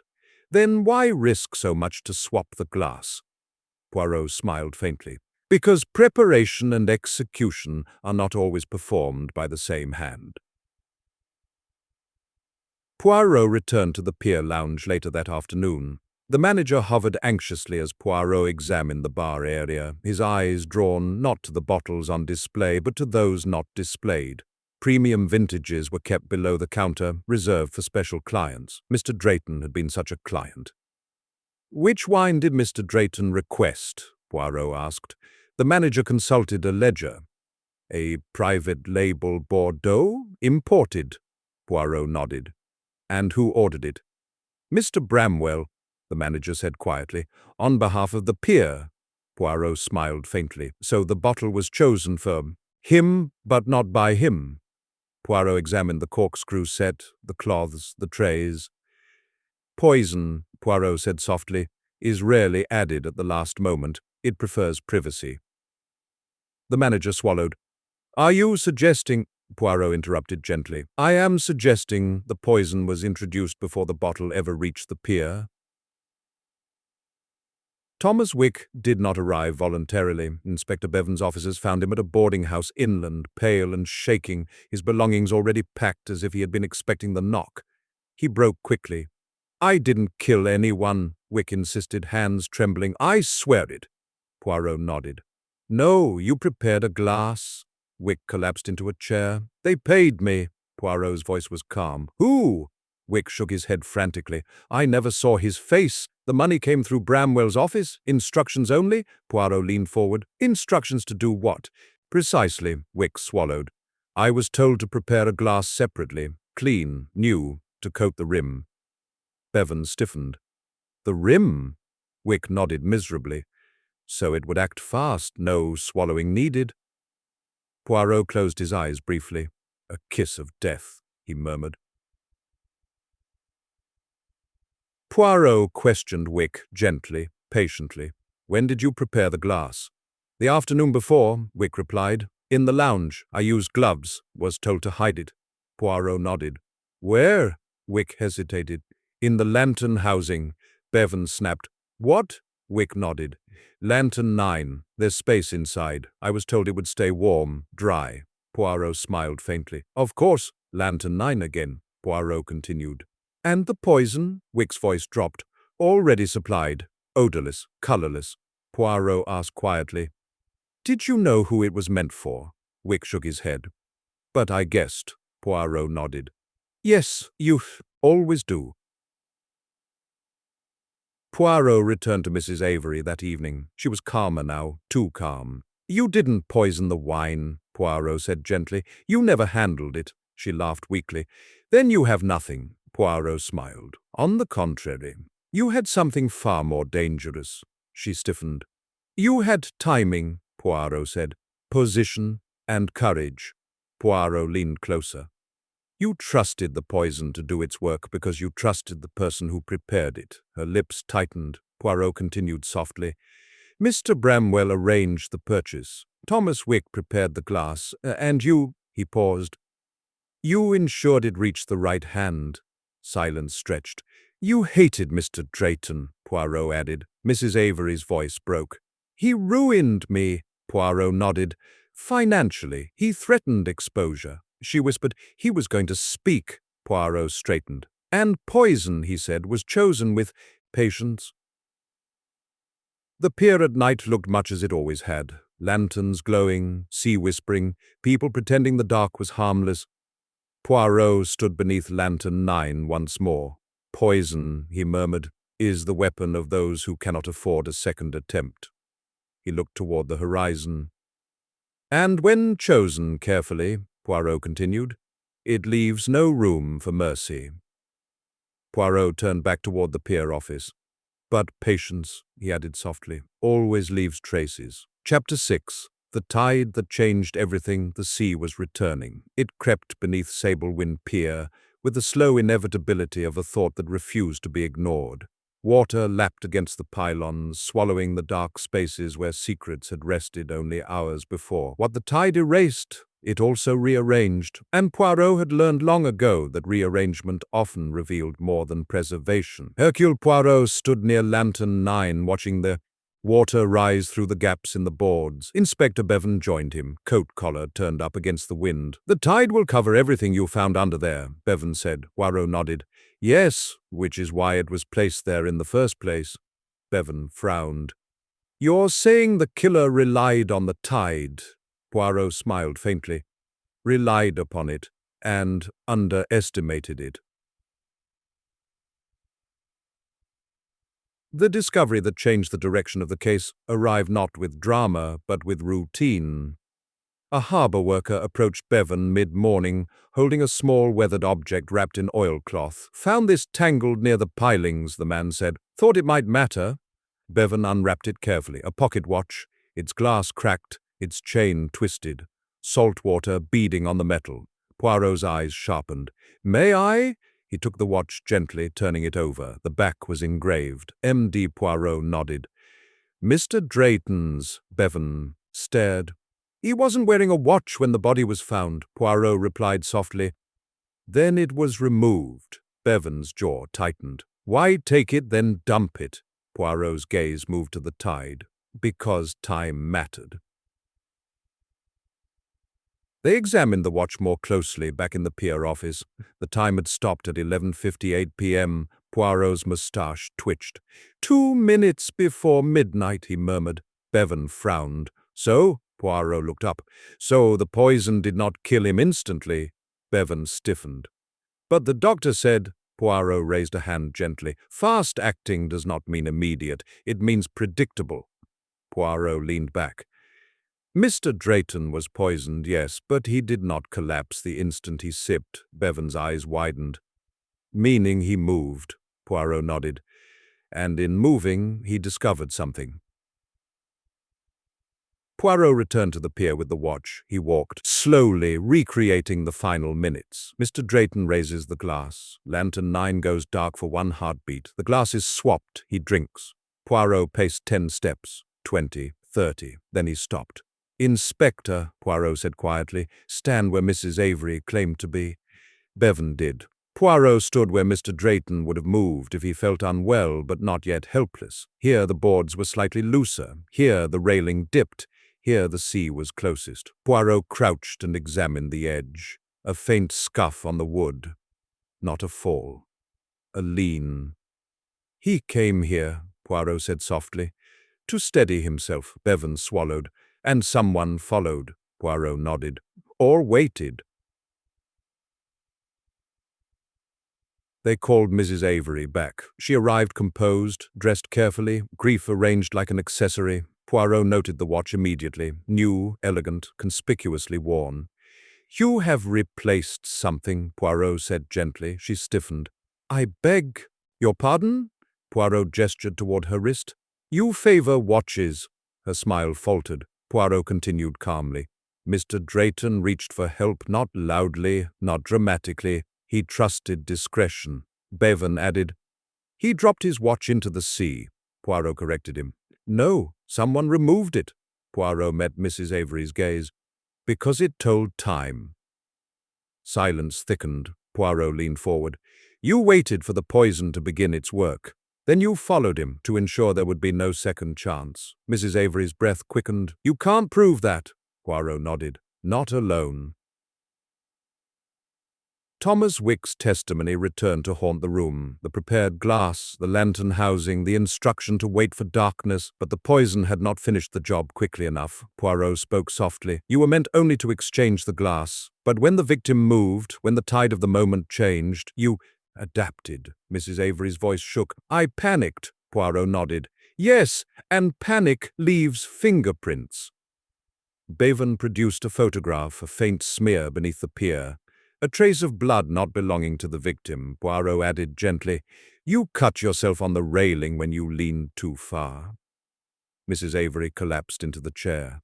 Then why risk so much to swap the glass? Poirot smiled faintly. Because preparation and execution are not always performed by the same hand. Poirot returned to the pier lounge later that afternoon. The manager hovered anxiously as Poirot examined the bar area, his eyes drawn not to the bottles on display but to those not displayed. Premium vintages were kept below the counter, reserved for special clients. Mr. Drayton had been such a client. Which wine did Mr. Drayton request? Poirot asked. The manager consulted a ledger. A private label Bordeaux? Imported. Poirot nodded. And who ordered it? Mr. Bramwell, the manager said quietly, on behalf of the pier. Poirot smiled faintly. So the bottle was chosen for him, but not by him. Poirot examined the corkscrew set, the cloths, the trays. Poison, Poirot said softly, is rarely added at the last moment. It prefers privacy. The manager swallowed. Are you suggesting... Poirot interrupted gently. I am suggesting the poison was introduced before the bottle ever reached the pier. Thomas Wick did not arrive voluntarily. Inspector Bevan's officers found him at a boarding house inland, pale and shaking, his belongings already packed as if he had been expecting the knock. He broke quickly. I didn't kill anyone, Wick insisted, hands trembling. I swear it. Poirot nodded. No, you prepared a glass. Wick collapsed into a chair. They paid me. Poirot's voice was calm. Who? Wick shook his head frantically. I never saw his face. The money came through Bramwell's office. Instructions only? Poirot leaned forward. Instructions to do what? Precisely, Wick swallowed. I was told to prepare a glass separately, clean, new, to coat the rim. Bevan stiffened. The rim? Wick nodded miserably. So it would act fast, no swallowing needed. Poirot closed his eyes briefly. A kiss of death, he murmured. Poirot questioned Wick gently, patiently. When did you prepare the glass? The afternoon before, Wick replied. In the lounge. I used gloves. Was told to hide it. Poirot nodded. Where? Wick hesitated. In the lantern housing. Bevan snapped. What? Wick nodded. Lantern 9. There's space inside. I was told it would stay warm, dry. Poirot smiled faintly. Of course. Lantern 9 again, Poirot continued. And the poison? Wick's voice dropped. Already supplied. Odorless, colorless. Poirot asked quietly. Did you know who it was meant for? Wick shook his head. But I guessed. Poirot nodded. Yes, you always do. Poirot returned to Mrs. Avery that evening. She was calmer now, too calm. You didn't poison the wine, Poirot said gently. You never handled it. She laughed weakly. Then you have nothing, Poirot smiled. On the contrary, you had something far more dangerous. She stiffened. You had timing, Poirot said. Position and courage. Poirot leaned closer. You trusted the poison to do its work because you trusted the person who prepared it. Her lips tightened. Poirot continued softly. Mr. Bramwell arranged the purchase. Thomas Wick prepared the glass, and you, he paused. You ensured it reached the right hand. Silence stretched. You hated Mr. Drayton, Poirot added. Mrs. Avery's voice broke. He ruined me, Poirot nodded. Financially, he threatened exposure. She whispered, he was going to speak. Poirot straightened. And poison, he said, was chosen with patience. The pier at night looked much as it always had. Lanterns glowing, sea whispering, people pretending the dark was harmless. Poirot stood beneath lantern 9 once more. Poison, he murmured, is the weapon of those who cannot afford a second attempt. He looked toward the horizon. And when chosen carefully, Poirot continued, it leaves no room for mercy. Poirot turned back toward the pier office. But patience, he added softly, always leaves traces. Chapter 6. The tide that changed everything, the sea was returning. It crept beneath Sablewind Pier with the slow inevitability of a thought that refused to be ignored. Water lapped against the pylons, swallowing the dark spaces where secrets had rested only hours before. What the tide erased, it also rearranged, and Poirot had learned long ago that rearrangement often revealed more than preservation. Hercule Poirot stood near lantern 9, watching the water rise through the gaps in the boards. Inspector Bevan joined him, coat collar turned up against the wind. The tide will cover everything you found under there, Bevan said. Poirot nodded. Yes, which is why it was placed there in the first place. Bevan frowned. You're saying the killer relied on the tide? Poirot smiled faintly. Relied upon it, and underestimated it. The discovery that changed the direction of the case arrived not with drama, but with routine. A harbour worker approached Bevan mid-morning, holding a small weathered object wrapped in oilcloth. Found this tangled near the pilings, the man said. Thought it might matter. Bevan unwrapped it carefully. A pocket watch, its glass cracked, its chain twisted. Salt water beading on the metal. Poirot's eyes sharpened. May I? He took the watch gently, turning it over. The back was engraved. M.D. Poirot nodded. Mr. Drayton's, Bevan stared. He wasn't wearing a watch when the body was found, Poirot replied softly. Then it was removed. Bevan's jaw tightened. Why take it, then dump it? Poirot's gaze moved to the tide. Because time mattered. They examined the watch more closely back in the pier office. The time had stopped at 11:58 p.m. Poirot's moustache twitched. 2 minutes before midnight, he murmured. Bevan frowned. So? Poirot looked up. So the poison did not kill him instantly. Bevan stiffened. But the doctor said, Poirot raised a hand gently, fast acting does not mean immediate. It means predictable. Poirot leaned back. Mr. Drayton was poisoned, yes, but he did not collapse the instant he sipped. Bevan's eyes widened. Meaning he moved, Poirot nodded. And in moving, he discovered something. Poirot returned to the pier with the watch. He walked, slowly recreating the final minutes. Mr. Drayton raises the glass. Lantern 9 goes dark for one heartbeat. The glass is swapped. He drinks. Poirot paced 10 steps, 20, 30. Then he stopped. "Inspector," Poirot said quietly, "stand where Mrs. Avery claimed to be." Bevan did. Poirot stood where Mr. Drayton would have moved if he felt unwell but not yet helpless. Here the boards were slightly looser. Here the railing dipped. Here the sea was closest. Poirot crouched and examined the edge. A faint scuff on the wood. Not a fall. A lean. "He came here," Poirot said softly. "To steady himself," Bevan swallowed. "And someone followed," Poirot nodded. "Or waited." They called Mrs. Avery back. She arrived composed, dressed carefully, grief arranged like an accessory. Poirot noted the watch immediately, new, elegant, conspicuously worn. "You have replaced something," Poirot said gently. She stiffened. "I beg your pardon?" Poirot gestured toward her wrist. "You favor watches." Her smile faltered. Poirot continued calmly. Mr. Drayton reached for help, not loudly, not dramatically. He trusted discretion. Bevan added, "He dropped his watch into the sea." Poirot corrected him. "No, someone removed it." Poirot met Mrs. Avery's gaze. "Because it told time." Silence thickened. Poirot leaned forward. "You waited for the poison to begin its work. Then you followed him to ensure there would be no second chance." Mrs. Avery's breath quickened. "You can't prove that." Poirot nodded. "Not alone." Thomas Wick's testimony returned to haunt the room. The prepared glass, the lantern housing, the instruction to wait for darkness, but the poison had not finished the job quickly enough. Poirot spoke softly. "You were meant only to exchange the glass, but when the victim moved, when the tide of the moment changed, you adapted." Mrs. Avery's voice shook. "I panicked." Poirot nodded. "Yes, and panic leaves fingerprints." Bevan produced a photograph, a faint smear beneath the pier. "A trace of blood not belonging to the victim," Poirot added gently. "You cut yourself on the railing when you leaned too far." Mrs. Avery collapsed into the chair.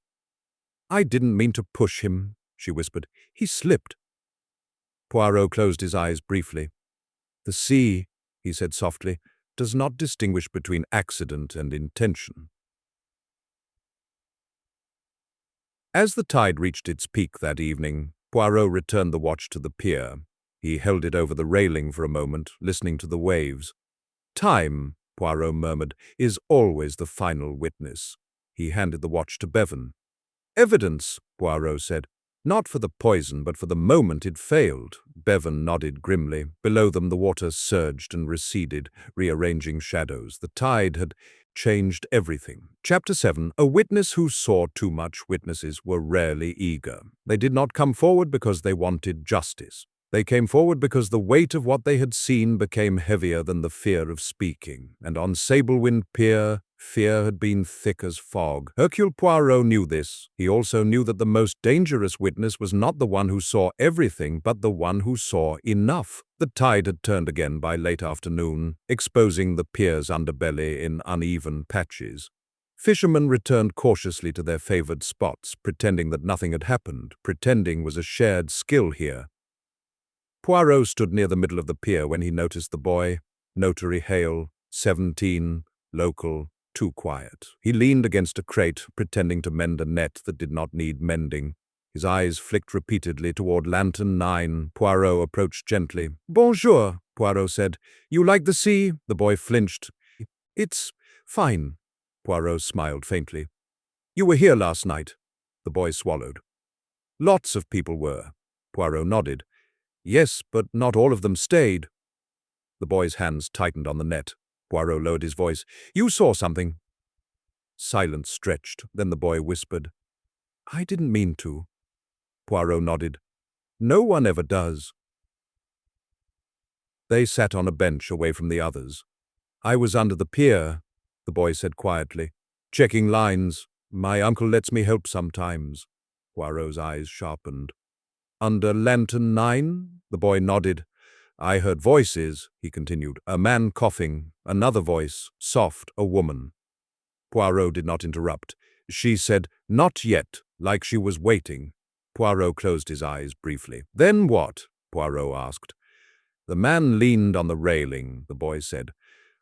"I didn't mean to push him," she whispered. "He slipped." Poirot closed his eyes briefly. "The sea," he said softly, "does not distinguish between accident and intention." As the tide reached its peak that evening, Poirot returned the watch to the pier. He held it over the railing for a moment, listening to the waves. "Time," Poirot murmured, "is always the final witness." He handed the watch to Bevan. "Evidence," Poirot said. "Not for the poison, but for the moment it failed." Bevan nodded grimly. Below them the water surged and receded, rearranging shadows. The tide had changed everything. Chapter 7. A witness who saw too much. Witnesses were rarely eager. They did not come forward because they wanted justice. They came forward because the weight of what they had seen became heavier than the fear of speaking. And on Sablewind Pier, fear had been thick as fog. Hercule Poirot knew this. He also knew that the most dangerous witness was not the one who saw everything, but the one who saw enough. The tide had turned again by late afternoon, exposing the pier's underbelly in uneven patches. Fishermen returned cautiously to their favored spots, pretending that nothing had happened. Pretending was a shared skill here. Poirot stood near the middle of the pier when he noticed the boy. Notary Hale, 17, local, too quiet. He leaned against a crate, pretending to mend a net that did not need mending. His eyes flicked repeatedly toward Lantern 9. Poirot approached gently. "Bonjour," Poirot said. "You like the sea?" The boy flinched. "It's fine." Poirot smiled faintly. "You were here last night." The boy swallowed. "Lots of people were." Poirot nodded. "Yes, but not all of them stayed." The boy's hands tightened on the net. Poirot lowered his voice. "You saw something." Silence stretched. Then the boy whispered, "I didn't mean to." Poirot nodded. "No one ever does." They sat on a bench away from the others. "I was under the pier," the boy said quietly, "checking lines. My uncle lets me help sometimes." Poirot's eyes sharpened. "Under Lantern 9? The boy nodded. "I heard voices," he continued. "A man coughing, another voice, soft, a woman." Poirot did not interrupt. She said, "Not yet," like she was waiting. Poirot closed his eyes briefly. "Then what?" Poirot asked. "The man leaned on the railing," the boy said.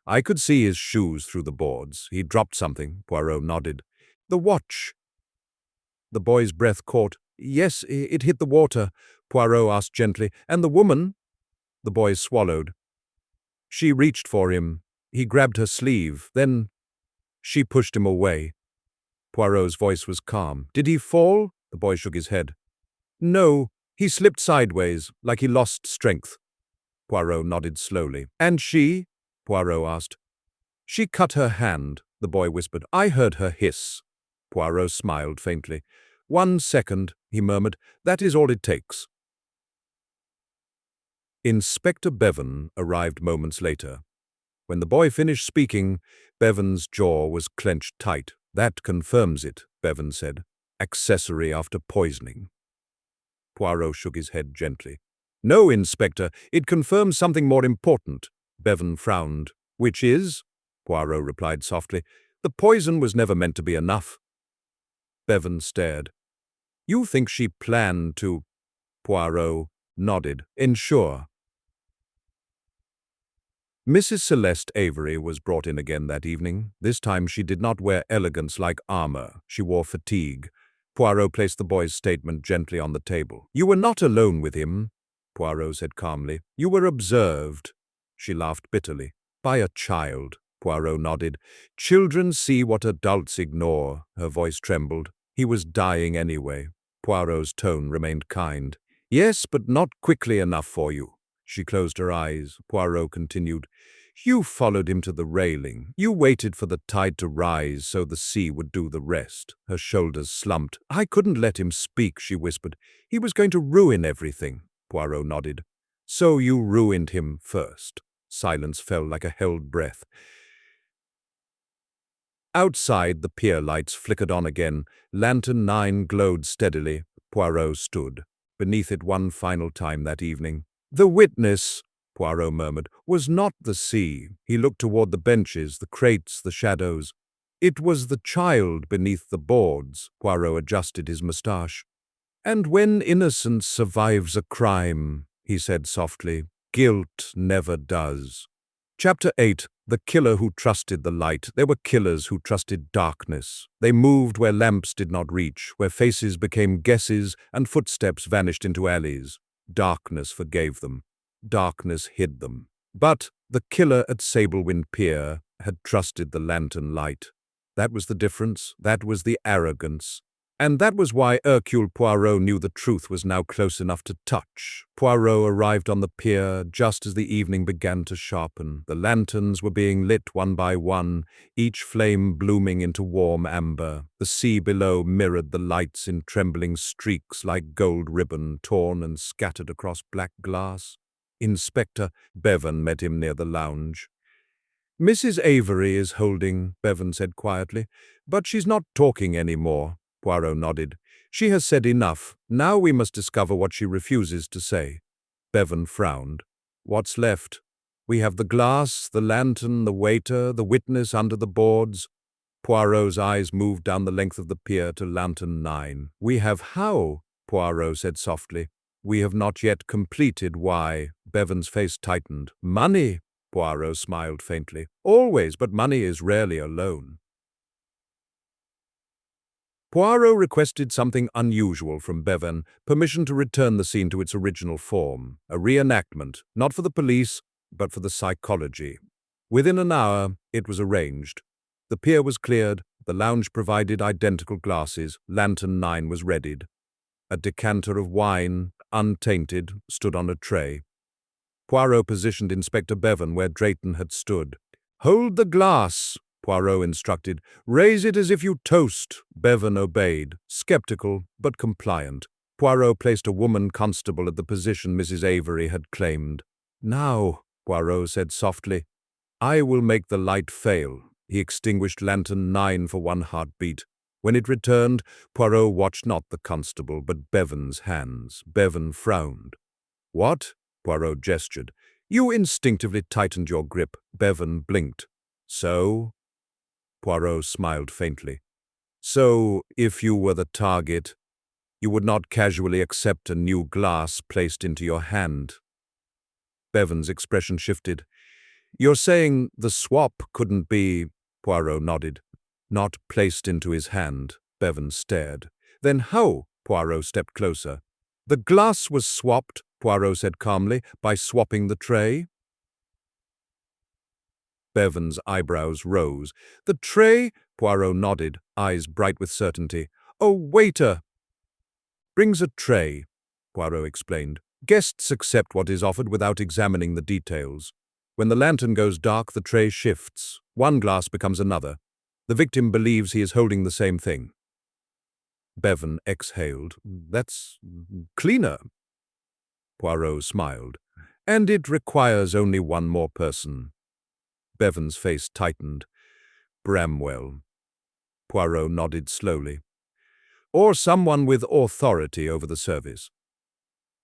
"I could see his shoes through the boards. He dropped something." Poirot nodded. "The watch." The boy's breath caught. "Yes, it hit the water," Poirot asked gently. "And the woman?" The boy swallowed. "She reached for him. He grabbed her sleeve. Then she pushed him away." Poirot's voice was calm. "Did he fall?" The boy shook his head. "No, he slipped sideways, like he lost strength." Poirot nodded slowly. "And she?" Poirot asked. "She cut her hand," the boy whispered. "I heard her hiss." Poirot smiled faintly. "1 second," he murmured. "That is all it takes." Inspector Bevan arrived moments later. When the boy finished speaking, Bevan's jaw was clenched tight. "That confirms it," Bevan said. "Accessory after poisoning." Poirot shook his head gently. "No, Inspector, it confirms something more important." Bevan frowned. "Which is?" Poirot replied softly. "The poison was never meant to be enough." Bevan stared. "You think she planned to—" Poirot nodded. "Ensure." Mrs. Celeste Avery was brought in again that evening. This time she did not wear elegance like armor. She wore fatigue. Poirot placed the boy's statement gently on the table. "You were not alone with him," Poirot said calmly. "You were observed." She laughed bitterly. "By a child." Poirot nodded. "Children see what adults ignore." Her voice trembled. "He was dying anyway." Poirot's tone remained kind. "Yes, but not quickly enough for you." She closed her eyes. Poirot continued. "You followed him to the railing. You waited for the tide to rise so the sea would do the rest." Her shoulders slumped. "I couldn't let him speak," she whispered. "He was going to ruin everything." Poirot nodded. "So you ruined him first." Silence fell like a held breath. Outside, the pier lights flickered on again. Lantern 9 glowed steadily. Poirot stood beneath it one final time that evening. "The witness," Poirot murmured, "was not the sea." He looked toward the benches, the crates, the shadows. "It was the child beneath the boards." Poirot adjusted his moustache. "And when innocence survives a crime," he said softly, "guilt never does." Chapter 8. The Killer Who Trusted the Light. There were killers who trusted darkness. They moved where lamps did not reach, where faces became guesses and footsteps vanished into alleys. Darkness forgave them. Darkness hid them. But the killer at Sablewind Pier had trusted the lantern light. That was the difference. That was the arrogance. And that was why Hercule Poirot knew the truth was now close enough to touch. Poirot arrived on the pier just as the evening began to sharpen. The lanterns were being lit one by one, each flame blooming into warm amber. The sea below mirrored the lights in trembling streaks like gold ribbon torn and scattered across black glass. Inspector Bevan met him near the lounge. "Mrs. Avery is holding," Bevan said quietly, "but she's not talking anymore." Poirot nodded. "She has said enough. Now we must discover what she refuses to say." Bevan frowned. "What's left? We have the glass, the lantern, the waiter, the witness under the boards." Poirot's eyes moved down the length of the pier to lantern 9. "We have how?" Poirot said softly. "We have not yet completed why." Bevan's face tightened. "Money," Poirot smiled faintly. "Always, but money is rarely alone." Poirot requested something unusual from Bevan, permission to return the scene to its original form, a reenactment, not for the police, but for the psychology. Within an hour, it was arranged. The pier was cleared, the lounge provided identical glasses, lantern 9 was readied. A decanter of wine, untainted, stood on a tray. Poirot positioned Inspector Bevan where Drayton had stood. "Hold the glass," Poirot instructed. "Raise it as if you toast." Bevan obeyed, skeptical but compliant. Poirot placed a woman constable at the position Mrs. Avery had claimed. "Now," Poirot said softly, "I will make the light fail." He extinguished lantern 9 for one heartbeat. When it returned, Poirot watched not the constable, but Bevan's hands. Bevan frowned. "What?" Poirot gestured. "You instinctively tightened your grip." Bevan blinked. "So?" Poirot smiled faintly. So, if you were the target, you would not casually accept a new glass placed into your hand. Bevan's expression shifted. You're saying the swap couldn't be, Poirot nodded. Not placed into his hand, Bevan stared. Then how? Poirot stepped closer. The glass was swapped, Poirot said calmly, by swapping the tray. Bevan's eyebrows rose. The tray? Poirot nodded, eyes bright with certainty. Oh, waiter! Brings a tray, Poirot explained. Guests accept what is offered without examining the details. When the lantern goes dark, the tray shifts. One glass becomes another. The victim believes he is holding the same thing. Bevan exhaled. That's cleaner. Poirot smiled. And it requires only one more person. Bevan's face tightened. Bramwell. Poirot nodded slowly. Or someone with authority over the service.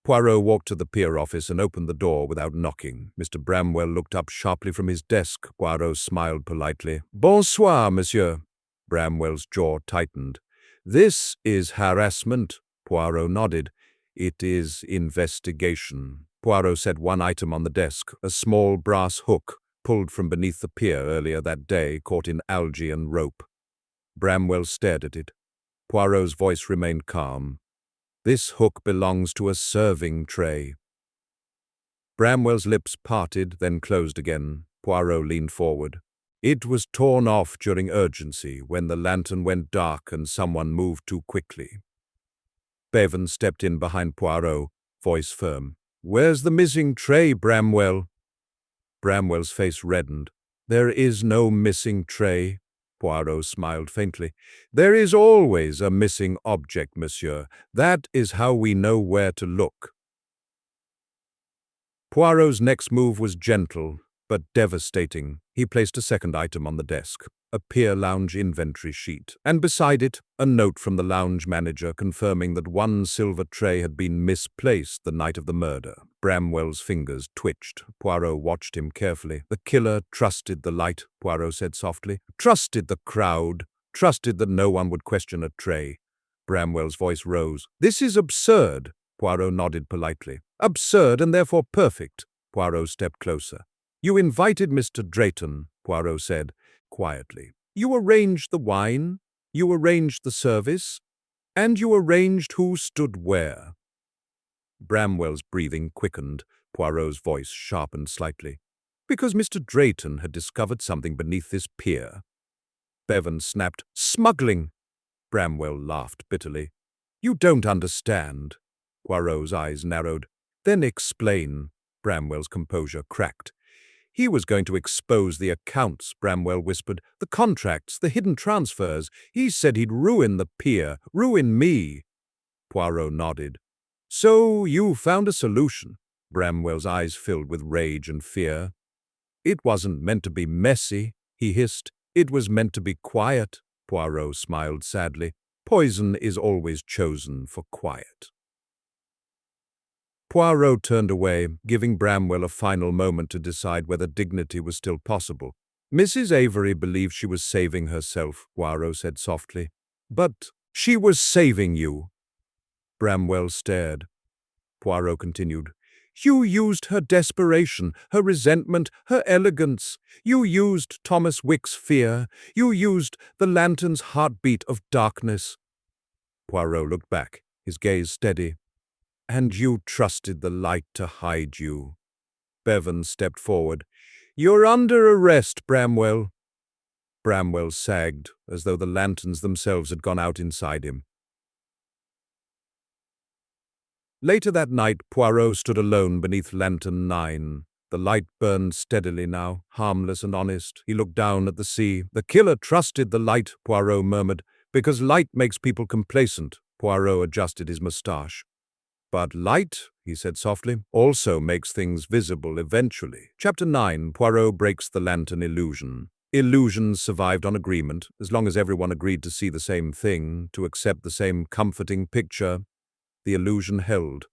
Poirot walked to the pier office and opened the door without knocking. Mr. Bramwell looked up sharply from his desk. Poirot smiled politely. Bonsoir, monsieur. Bramwell's jaw tightened. This is harassment. Poirot nodded. It is investigation. Poirot set one item on the desk, a small brass hook, pulled from beneath the pier earlier that day, caught in algae and rope. Bramwell stared at it. Poirot's voice remained calm. This hook belongs to a serving tray. Bramwell's lips parted, then closed again. Poirot leaned forward. It was torn off during urgency, when the lantern went dark and someone moved too quickly. Bevan stepped in behind Poirot, voice firm. Where's the missing tray, Bramwell? Bramwell's face reddened. There is no missing tray. Poirot smiled faintly. There is always a missing object, monsieur. That is how we know where to look. Poirot's next move was gentle, but devastating. He placed a second item on the desk, a pier lounge inventory sheet, and beside it, a note from the lounge manager confirming that one silver tray had been misplaced the night of the murder. Bramwell's fingers twitched. Poirot watched him carefully. The killer trusted the light, Poirot said softly. Trusted the crowd. Trusted that no one would question a tray. Bramwell's voice rose. This is absurd. Poirot nodded politely. Absurd and therefore perfect. Poirot stepped closer. You invited Mr. Drayton, Poirot said, quietly. You arranged the wine, you arranged the service, and you arranged who stood where. Bramwell's breathing quickened. Poirot's voice sharpened slightly. Because Mr. Drayton had discovered something beneath this pier. Bevan snapped, Smuggling! Bramwell laughed bitterly. You don't understand. Poirot's eyes narrowed. Then explain. Bramwell's composure cracked. He was going to expose the accounts, Bramwell whispered. The contracts, the hidden transfers. He said he'd ruin the pier, ruin me. Poirot nodded. So you found a solution. Bramwell's eyes filled with rage and fear. It wasn't meant to be messy, he hissed. It was meant to be quiet. Poirot smiled sadly. Poison is always chosen for quiet. Poirot turned away, giving Bramwell a final moment to decide whether dignity was still possible. Mrs. Avery believed she was saving herself, Poirot said softly. But she was saving you. Bramwell stared. Poirot continued. You used her desperation, her resentment, her elegance. You used Thomas Wick's fear. You used the lantern's heartbeat of darkness. Poirot looked back, his gaze steady. And you trusted the light to hide you. Bevan stepped forward. You're under arrest, Bramwell. Bramwell sagged, as though the lanterns themselves had gone out inside him. Later that night, Poirot stood alone beneath Lantern 9. The light burned steadily now, harmless and honest. He looked down at the sea. The killer trusted the light, Poirot murmured, because light makes people complacent. Poirot adjusted his moustache. But light, he said softly, also makes things visible eventually. Chapter 9, Poirot breaks the lantern illusion. Illusions survived on agreement, as long as everyone agreed to see the same thing, to accept the same comforting picture. The illusion held.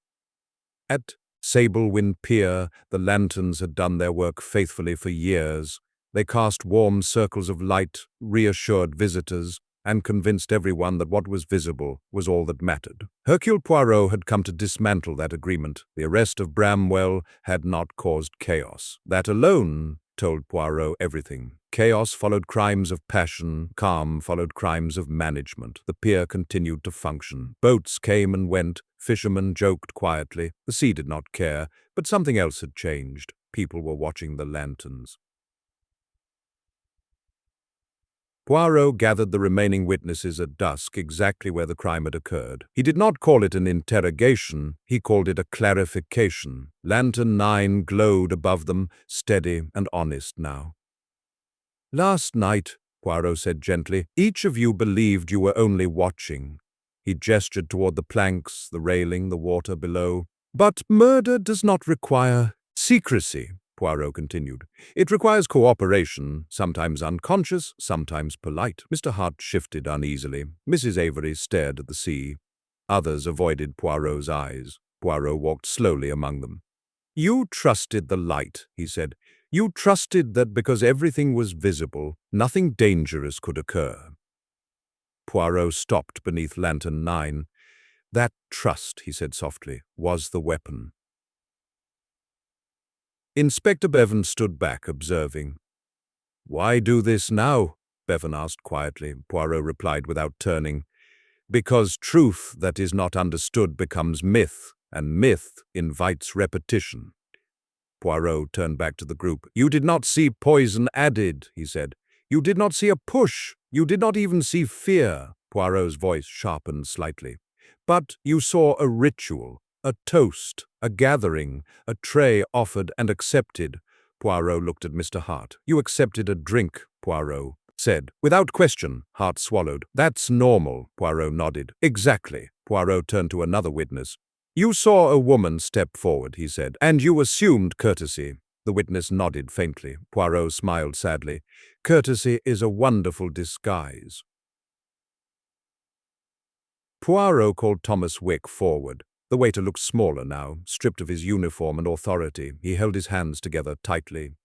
At Sablewind Pier, the lanterns had done their work faithfully for years. They cast warm circles of light, reassured visitors, and convinced everyone that what was visible was all that mattered. Hercule Poirot had come to dismantle that agreement. The arrest of Bramwell had not caused chaos. That alone told Poirot everything. Chaos followed crimes of passion, calm followed crimes of management. The pier continued to function. Boats came and went, fishermen joked quietly. The sea did not care, but something else had changed. People were watching the lanterns. Poirot gathered the remaining witnesses at dusk exactly where the crime had occurred. He did not call it an interrogation, he called it a clarification. Lantern 9 glowed above them, steady and honest now. "Last night," Poirot said gently, "each of you believed you were only watching." He gestured toward the planks, the railing, the water below. "But murder does not require secrecy," Poirot continued. "It requires cooperation, sometimes unconscious, sometimes polite." Mr. Hart shifted uneasily. Mrs. Avery stared at the sea. Others avoided Poirot's eyes. Poirot walked slowly among them. "You trusted the light," he said. "You trusted that because everything was visible, nothing dangerous could occur." Poirot stopped beneath Lantern 9. "That trust," he said softly, "was the weapon." Inspector Bevan stood back, observing. "Why do this now?" Bevan asked quietly. Poirot replied without turning. "Because truth that is not understood becomes myth, and myth invites repetition." Poirot turned back to the group. "You did not see poison added," he said. "You did not see a push. You did not even see fear." Poirot's voice sharpened slightly. "But you saw a ritual, a toast, a gathering, a tray offered and accepted." Poirot looked at Mr. Hart. "You accepted a drink," Poirot said. "Without question," Hart swallowed. "That's normal," Poirot nodded. "Exactly." Poirot turned to another witness. "You saw a woman step forward," he said, "and you assumed courtesy." The witness nodded faintly. Poirot smiled sadly. "Courtesy is a wonderful disguise." Poirot called Thomas Wick forward. The waiter looked smaller now, stripped of his uniform and authority. He held his hands together tightly.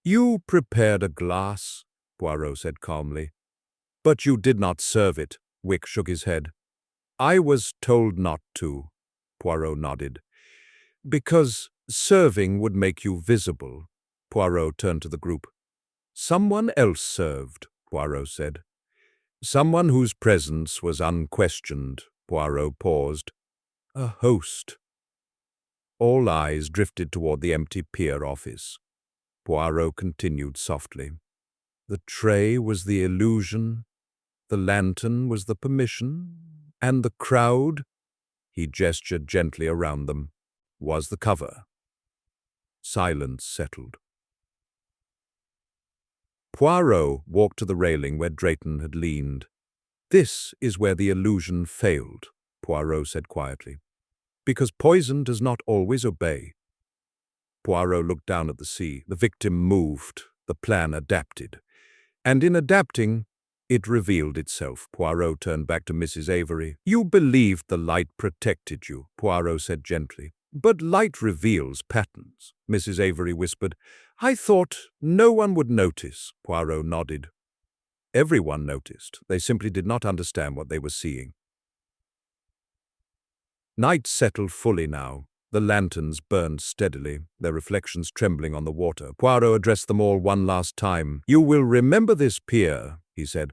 "You prepared a glass," Poirot said calmly. "But you did not serve it." Wick shook his head. "I was told not to." Poirot nodded. "Because serving would make you visible." Poirot turned to the group. "Someone else served," Poirot said. "Someone whose presence was unquestioned." Poirot paused. "A host." All eyes drifted toward the empty pier office. Poirot continued softly. "The tray was the illusion, the lantern was the permission, and the crowd," he gestured gently around them, "was the cover." Silence settled. Poirot walked to the railing where Drayton had leaned. "This is where the illusion failed," Poirot said quietly. "Because poison does not always obey." Poirot looked down at the sea. The victim moved. The plan adapted. And in adapting, it revealed itself. Poirot turned back to Mrs. Avery. "You believed the light protected you," Poirot said gently. "But light reveals patterns," Mrs. Avery whispered. "I thought no one would notice." Poirot nodded. Everyone noticed. They simply did not understand what they were seeing. Night settled fully now. The lanterns burned steadily, their reflections trembling on the water. Poirot addressed them all one last time. "You will remember this pier," he said,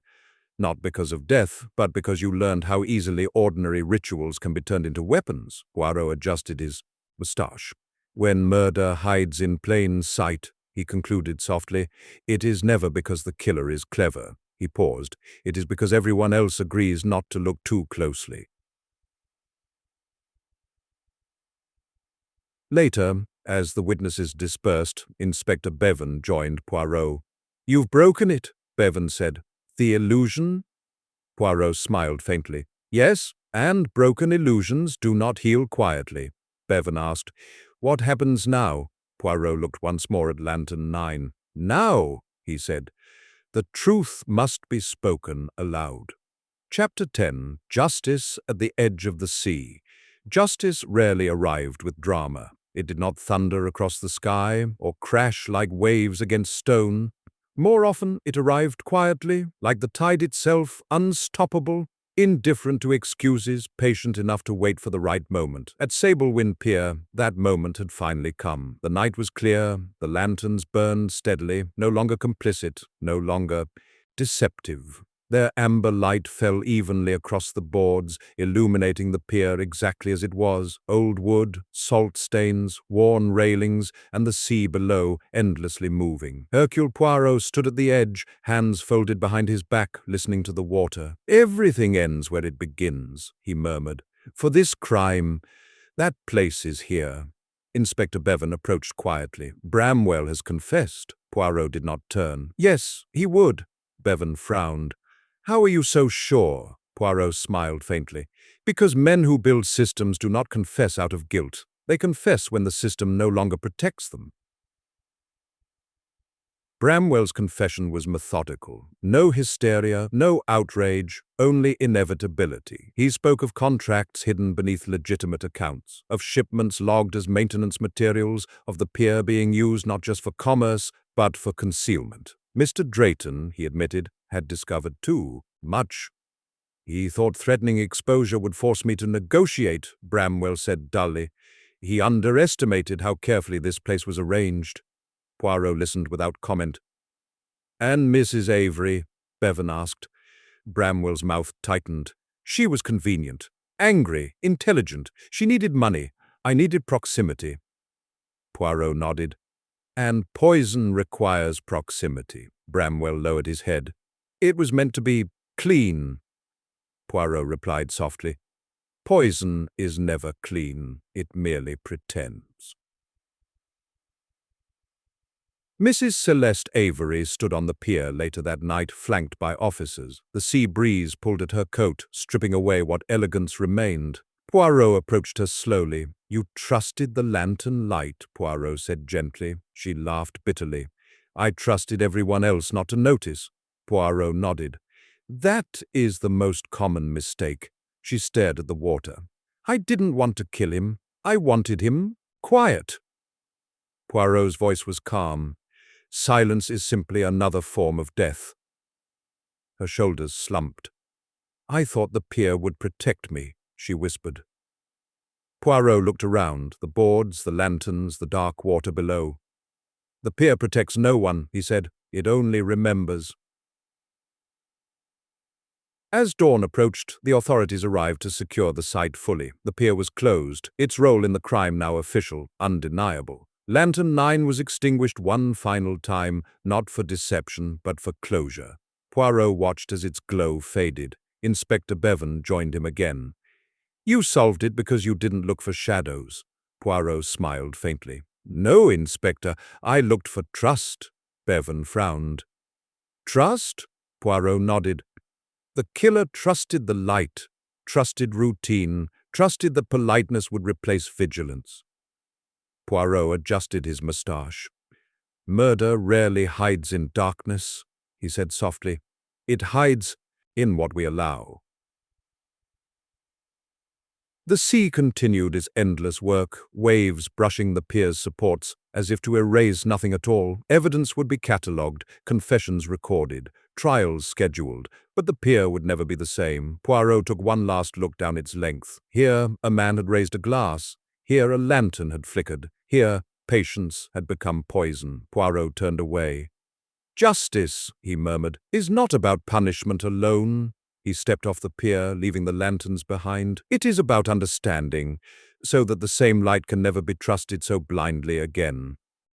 "not because of death, but because you learned how easily ordinary rituals can be turned into weapons." Poirot adjusted his moustache. "When murder hides in plain sight," he concluded softly, "it is never because the killer is clever." He paused. "It is because everyone else agrees not to look too closely." Later, as the witnesses dispersed, Inspector Bevan joined Poirot. "You've broken it," Bevan said. "The illusion?" Poirot smiled faintly. "Yes, and broken illusions do not heal quietly." Bevan asked, "What happens now?" Poirot looked once more at Lantern 9. "Now," he said, "the truth must be spoken aloud." Chapter 10. Justice at the Edge of the Sea. Justice rarely arrived with drama. It did not thunder across the sky or crash like waves against stone. More often, it arrived quietly, like the tide itself, unstoppable, indifferent to excuses, patient enough to wait for the right moment. At Sablewind Pier, that moment had finally come. The night was clear, the lanterns burned steadily, no longer complicit, no longer deceptive. Their amber light fell evenly across the boards, illuminating the pier exactly as it was: old wood, salt stains, worn railings, and the sea below, endlessly moving. Hercule Poirot stood at the edge, hands folded behind his back, listening to the water. "Everything ends where it begins," he murmured. "For this crime, that place is here." Inspector Bevan approached quietly. "Bramwell has confessed." Poirot did not turn. "Yes, he would." Bevan frowned. "How are you so sure?" Poirot smiled faintly. "Because men who build systems do not confess out of guilt. They confess when the system no longer protects them." Bramwell's confession was methodical. No hysteria, no outrage, only inevitability. He spoke of contracts hidden beneath legitimate accounts, of shipments logged as maintenance materials, of the pier being used not just for commerce, but for concealment. Mr. Drayton, he admitted, had discovered too much. "He thought threatening exposure would force me to negotiate," Bramwell said dully. "He underestimated how carefully this place was arranged." Poirot listened without comment. "And Mrs. Avery?" Bevan asked. Bramwell's mouth tightened. "She was convenient, angry, intelligent. She needed money. I needed proximity." Poirot nodded. "And poison requires proximity." Bramwell lowered his head. "It was meant to be clean." Poirot replied softly. "Poison is never clean. It merely pretends." Mrs. Celeste Avery stood on the pier later that night, flanked by officers. The sea breeze pulled at her coat, stripping away what elegance remained. Poirot approached her slowly. "You trusted the lantern light," Poirot said gently. She laughed bitterly. "I trusted everyone else not to notice." Poirot nodded. "That is the most common mistake." She stared at the water. "I didn't want to kill him. I wanted him quiet." Poirot's voice was calm. "Silence is simply another form of death." Her shoulders slumped. "I thought the pier would protect me," she whispered. Poirot looked around, the boards, the lanterns, the dark water below. "The pier protects no one," he said. "It only remembers." As dawn approached, the authorities arrived to secure the site fully. The pier was closed, its role in the crime now official, undeniable. Lantern 9 was extinguished one final time, not for deception, but for closure. Poirot watched as its glow faded. Inspector Bevan joined him again. "You solved it because you didn't look for shadows." Poirot smiled faintly. "No, Inspector, I looked for trust." Bevan frowned. "Trust?" Poirot nodded. "The killer trusted the light, trusted routine, trusted that politeness would replace vigilance." Poirot adjusted his moustache. "Murder rarely hides in darkness," he said softly. "It hides in what we allow." The sea continued its endless work, waves brushing the pier's supports, as if to erase nothing at all. Evidence would be catalogued, confessions recorded, trials scheduled, but the pier would never be the same. Poirot took one last look down its length. Here, a man had raised a glass. Here, a lantern had flickered. Here, patience had become poison. Poirot turned away. "Justice," he murmured, "is not about punishment alone." He stepped off the pier, leaving the lanterns behind. "It is about understanding, so that the same light can never be trusted so blindly again."